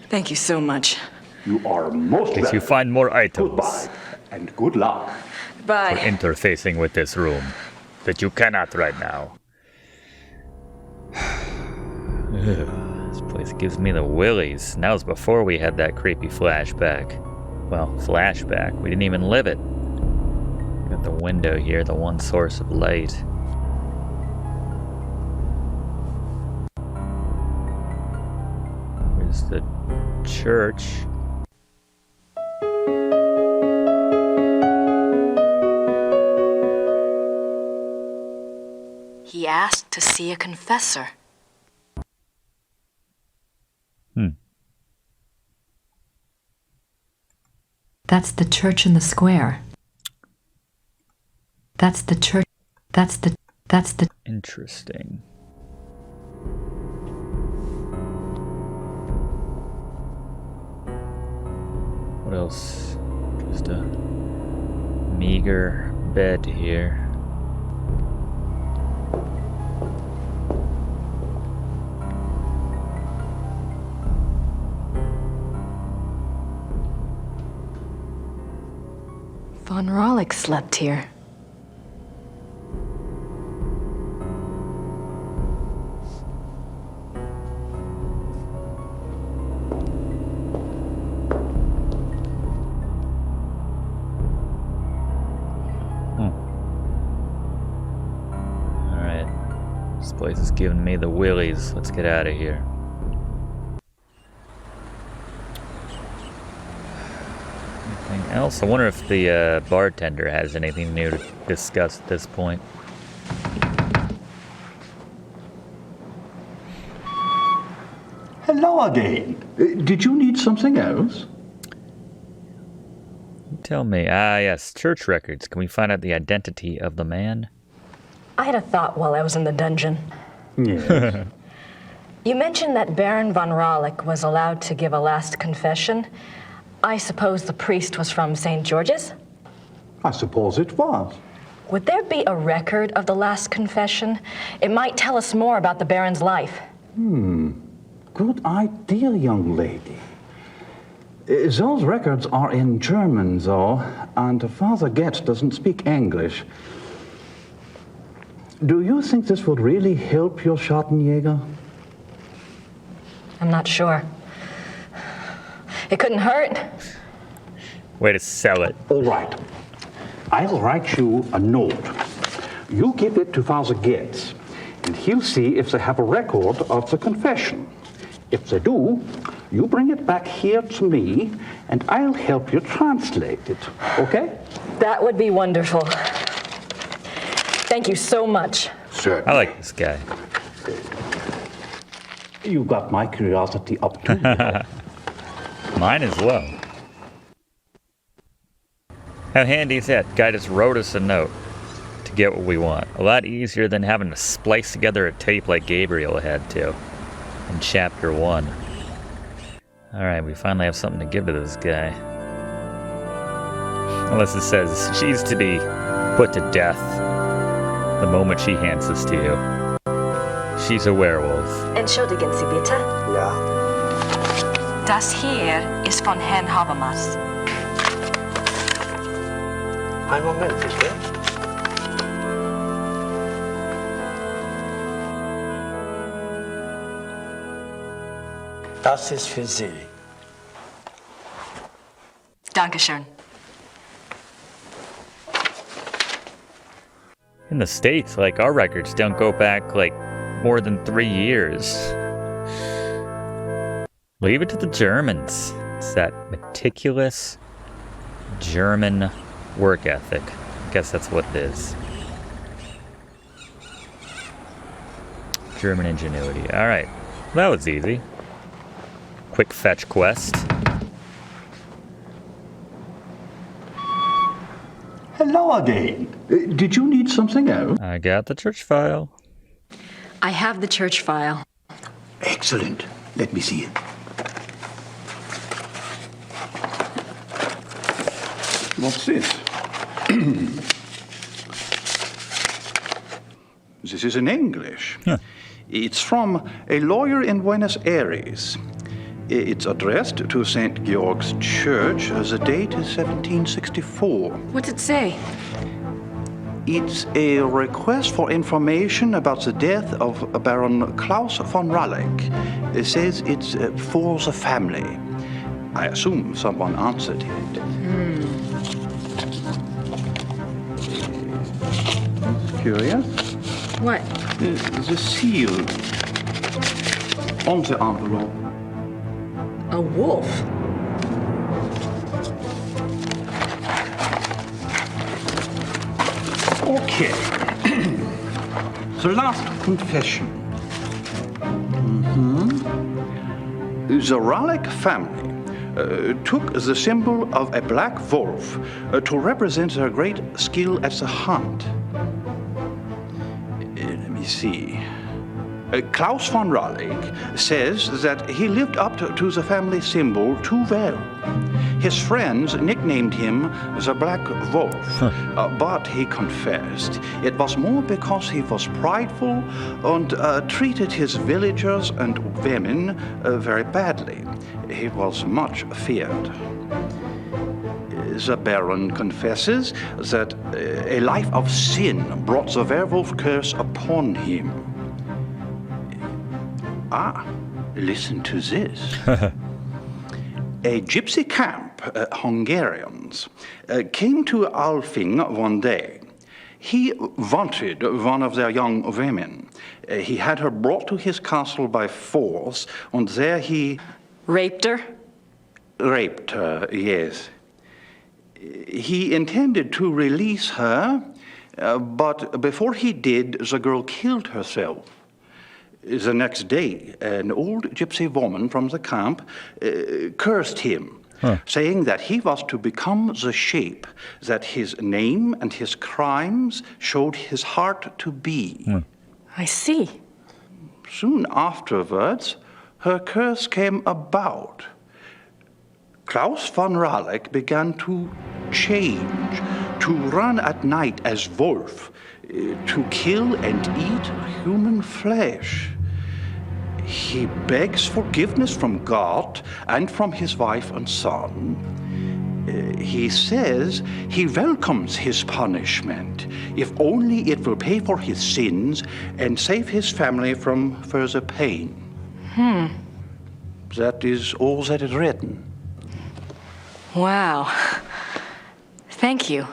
Thank you so much. You are most In case you welcome. find more items Goodbye, and good luck. for Bye. interfacing with this room that you cannot right now. This place gives me the willies. That was before we had that creepy flashback. Well, flashback. We didn't even live it. Got the window here, the one source of light. Here's the church. He asked to see a confessor. That's the church in the square. That's the church. That's the. Interesting. What else? Just a meager bed here. Von Rollick slept here. Alright. This place is giving me the willies. Let's get out of here. Anything else? I wonder if the bartender has anything new to discuss at this point. Hello again. Did you need something else? Tell me. Ah, yes, church records. Can we find out the identity of the man? I had a thought while I was in the dungeon. Yes. You mentioned that Baron von Rollick was allowed to give a last confession. I suppose the priest was from St. George's? I suppose it was. Would there be a record of the last confession? It might tell us more about the Baron's life. Good idea, young lady. Those records are in German, though, and Father Getz doesn't speak English. Do you think this would really help your Schattenjäger? I'm not sure. It couldn't hurt. Way to sell it. All right. I'll write you a note. You give it to Father Getz, and he'll see if they have a record of the confession. If they do, you bring it back here to me, and I'll help you translate it, okay? That would be wonderful. Thank you so much. Sir. I like this guy. You got my curiosity up too. Mine as well. How handy is that? Guy just wrote us a note to get what we want. A lot easier than having to splice together a tape like Gabriel had to in Chapter 1. Alright, we finally have something to give to this guy. Unless it says she's to be put to death the moment she hands this to you. She's a werewolf. Entschuldigen Sie bitte. Ja. Das hier ist von Herrn Habermas. Einen Moment, bitte. Das ist für Sie. Dankeschön. In the States, like, our records don't go back, like, more than 3 years. Leave it to the Germans. It's that meticulous German work ethic. I guess that's what it is. German ingenuity. Alright. That was easy. Quick fetch quest. hello again. Did you need something else? I got the church file. I have the church file. Excellent. Let me see it. What's this? This is in English. Huh. It's from a lawyer in Buenos Aires. It's addressed to St. Georg's Church. The date is 1764. What's it say? It's a request for information about the death of Baron Klaus von Ralleck. It says it's for the family. I assume someone answered it. Curious? What? The seal on the envelope. A wolf? Okay. The last confession. The Ralleck family took the symbol of a black wolf to represent their great skill at the hunt. Let me see. Klaus von Ralleck says that he lived up to the family symbol too well. His friends nicknamed him the Black Wolf, but he confessed it was more because he was prideful and treated his villagers and women very badly. He was much feared. The Baron confesses that a life of sin brought the werewolf curse upon him. Listen to this. A gypsy camp, Hungarians, came to Alfing one day. He wanted one of their young women. He had her brought to his castle by force, and there he... Raped her? Raped her, yes. He intended to release her, but before he did, the girl killed herself. The next day, an old gypsy woman from the camp cursed him, saying that he was to become the shape that his name and his crimes showed his heart to be. I see. Soon afterwards, her curse came about. Klaus von Ralleck began to change, to run at night as wolf, to kill and eat human flesh. He begs forgiveness from God and from his wife and son. He says he welcomes his punishment, if only it will pay for his sins and save his family from further pain. That is all that is written. Wow. Thank you.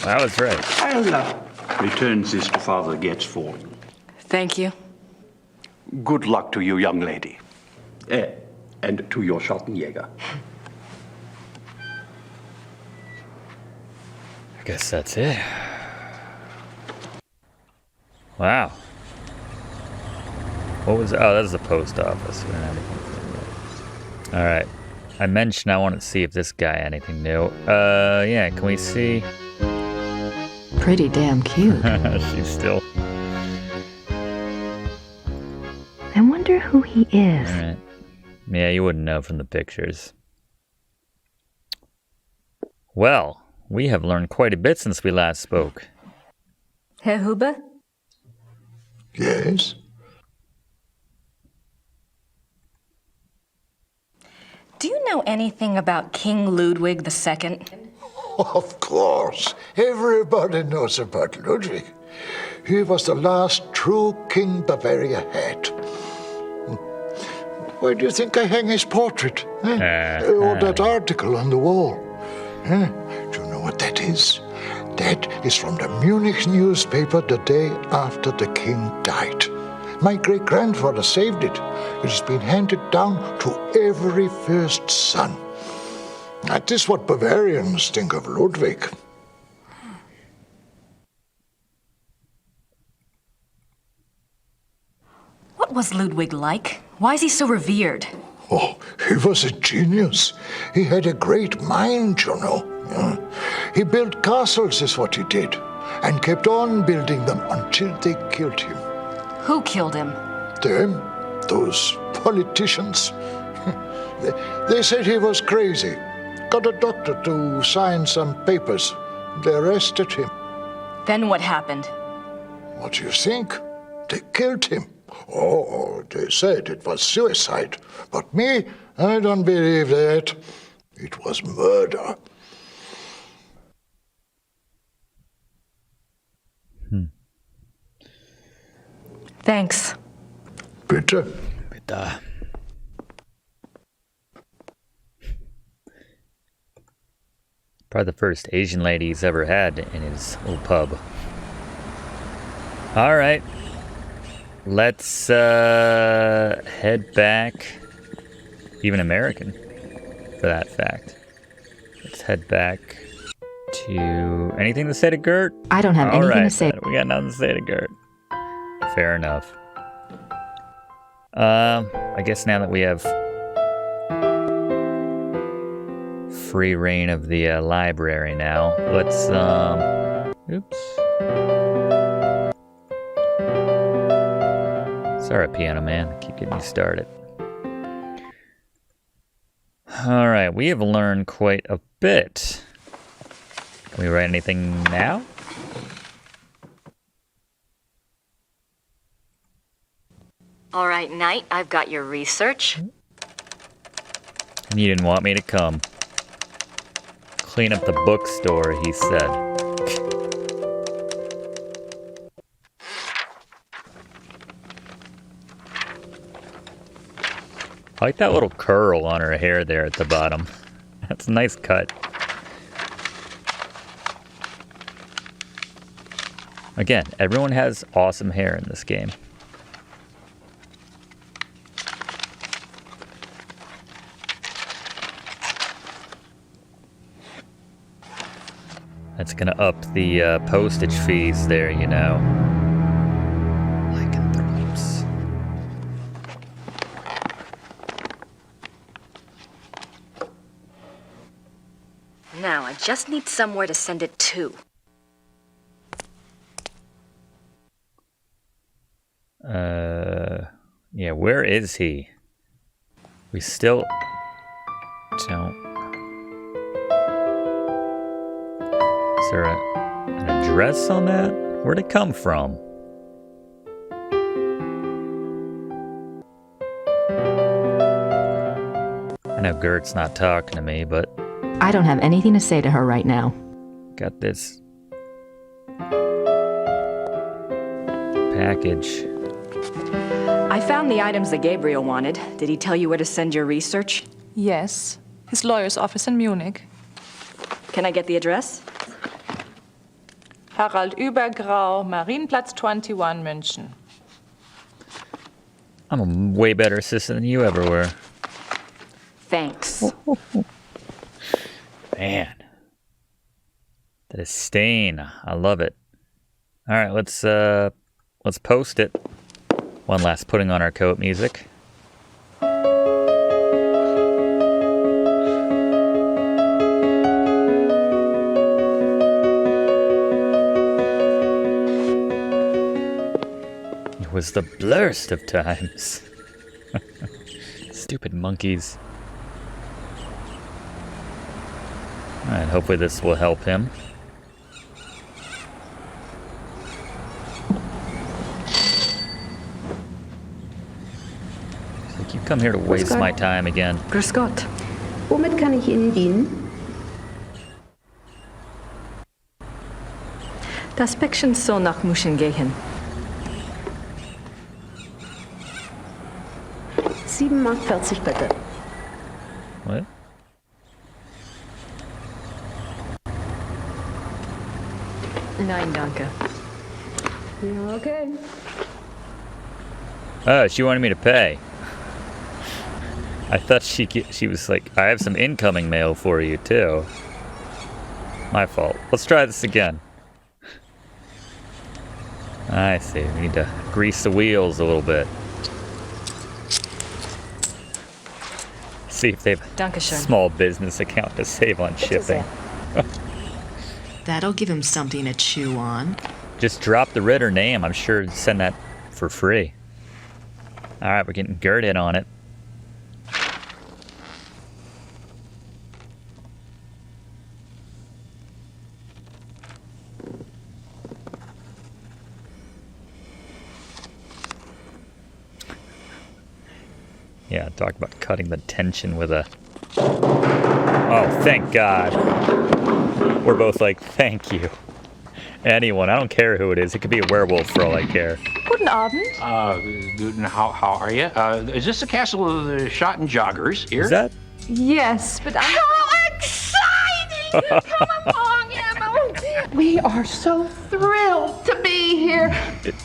That was right. I'll return this to Father Getz for you. Thank you. Good luck to you, young lady. And to your Schattenjäger. I guess that's it. Wow. What was... Oh, that's the post office. Alright. I mentioned I want to see if this guy had anything new. Yeah, can we see? Pretty damn cute. She's still... I wonder who he is. Alright. Yeah, you wouldn't know from the pictures. Well, we have learned quite a bit since we last spoke. Herr Huber? Yes? Do you know anything about King Ludwig II? Of course. Everybody knows about Ludwig. He was the last true king Bavaria had. Why do you think I hang his portrait? Or that article on the wall? Do you know what that is? That is from the Munich newspaper the day after the king died. My great-grandfather saved it. It has been handed down to every first son. That is what Bavarians think of Ludwig. What was Ludwig like? Why is he so revered? Oh, he was a genius. He had a great mind, you know. He built castles, is what he did, and kept on building them until they killed him. Who killed him? Them, those politicians. They said he was crazy. Got a doctor to sign some papers. They arrested him. Then what happened? What do you think? They killed him. Oh, they said it was suicide. But me, I don't believe that. It was murder. Thanks. Bitte. Bitte. Probably the first Asian lady he's ever had in his little pub. All right. Let's head back. Even American, for that fact. Let's head back to... Anything to say to Gert? I don't have anything to say. We got nothing to say to Gert. Fair enough. I guess now that we have free reign of the library now, let's, oops. Sorry, Piano Man. I keep getting you started. Alright, we have learned quite a bit. Can we write anything now? All right, Knight, I've got your research. And you didn't want me to come. Clean up the bookstore, he said. I like that little curl on her hair there at the bottom. That's a nice cut. Again, everyone has awesome hair in this game. That's gonna up the postage fees there, you know. Lycanthropes. Now, I just need somewhere to send it to. Yeah, where is he? We still don't... Is there an address on that? Where'd it come from? I know Gert's not talking to me, but... I don't have anything to say to her right now. Got this... package. I found the items that Gabriel wanted. Did he tell you where to send your research? Yes, his lawyer's office in Munich. Can I get the address? Harald Übergrau, Marienplatz 21, München. I'm a way better assistant than you ever were. Thanks. Man. The disdain. I love it. Alright, let's post it. One last putting on our coat music. It was the blurst of times. Stupid monkeys. Alright, hopefully this will help him. You come here to waste my time again. Grüß Gott. Womit kann ich Ihnen dienen? Das Päckchen soll nach München gehen. 7,40 Mark bitte. What? Nein, danke. Okay. Oh, she wanted me to pay. I thought she was like, I have some incoming mail for you, too. My fault. Let's try this again. I see. We need to grease the wheels a little bit. See if they have a Dankeschön. small business account to save on shipping. That'll give him something to chew on. Just drop the Ritter name. I'm sure to send that for free. All right, we're getting girded on it. Yeah, talk about cutting the tension with a... Oh, thank God. We're both like, thank you. Anyone, I don't care who it is. It could be a werewolf for all I care. Guten Abend. Good, how are you? Is this the castle of the Schottenjoggers here? Is that? Yes, but How exciting! Come along, Emma. We are so thrilled to be here.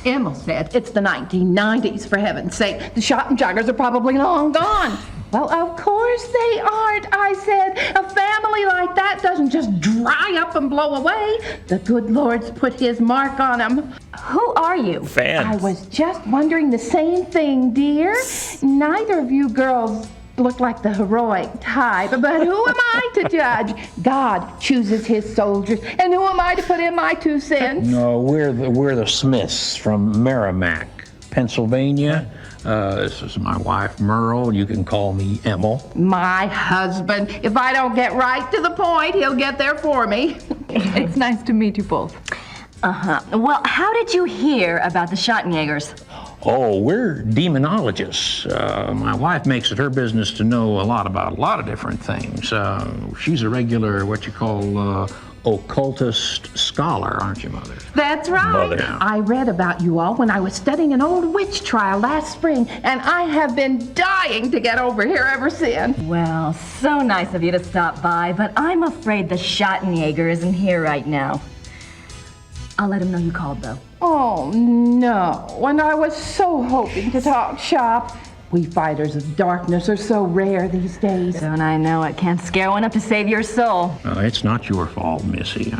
Emma said it's the 1990s, for heaven's sake. The Schottenjoggers are probably long gone. Well, of course they aren't, I said. A family like that doesn't just dry up and blow away. The good Lord's put his mark on them. Who are you? Fans. I was just wondering the same thing, dear. Neither of you girls look like the heroic type, but who am I to judge? God chooses his soldiers, and who am I to put in my 2 cents? No, we're the Smiths from Merrimack, Pennsylvania. This is my wife, Merle. You can call me Emil. My husband. If I don't get right to the point, he'll get there for me. It's nice to meet you both. Uh-huh. Well, how did you hear about the Schottenjägers? Oh, we're demonologists. My wife makes it her business to know a lot about a lot of different things. She's a regular, what you call, occultist scholar, aren't you, Mother? That's right. Mother. I read about you all when I was studying an old witch trial last spring, and I have been dying to get over here ever since. Well, so nice of you to stop by, but I'm afraid the Schottenjäger isn't here right now. I'll let him know you called, though. Oh, no. And I was so hoping to talk shop. We fighters of darkness are so rare these days. Don't I know it? Can't scare one up to save your soul. It's not your fault, Missy.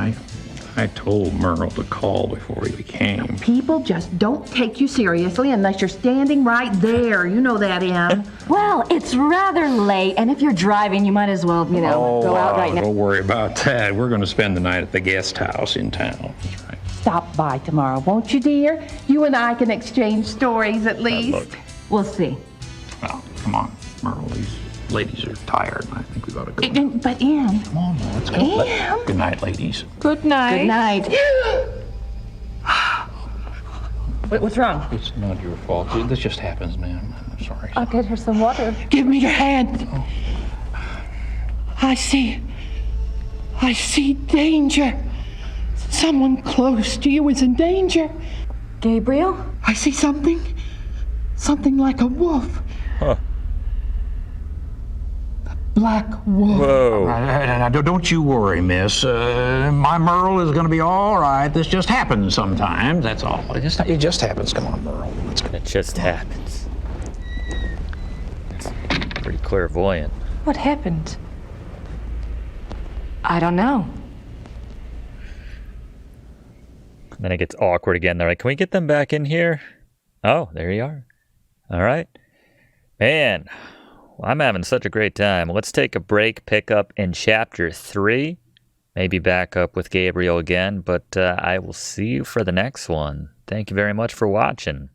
I told Merle to call before he came. People just don't take you seriously unless you're standing right there. You know that, Em. Well, it's rather late, and if you're driving, you might as well, go out right now. Don't worry about that. We're going to spend the night at the guest house in town. That's right. Stop by tomorrow, won't you, dear? You and I can exchange stories at least. We'll see. Well, come on, Merle. These ladies are tired. I think we ought to go. But, Em. Come on, let's go. Em. Good night, ladies. Good night. Good night. What's wrong? It's not your fault. This just happens, ma'am. I'm sorry. I'll get her some water. Give me your hand. Oh. I see danger. Someone close to you is in danger. Gabriel? I see something like a wolf. Huh. A black wolf. Whoa. Now, don't you worry, miss. My Merle is going to be all right. This just happens sometimes, that's all. It just happens. Come on, Merle. Let's go. It just happens. It's pretty clairvoyant. What happened? I don't know. Then it gets awkward again. They're like, can we get them back in here? Oh, there you are. All right. Man, I'm having such a great time. Let's take a break, pick up in chapter 3. Maybe back up with Gabriel again, but I will see you for the next one. Thank you very much for watching.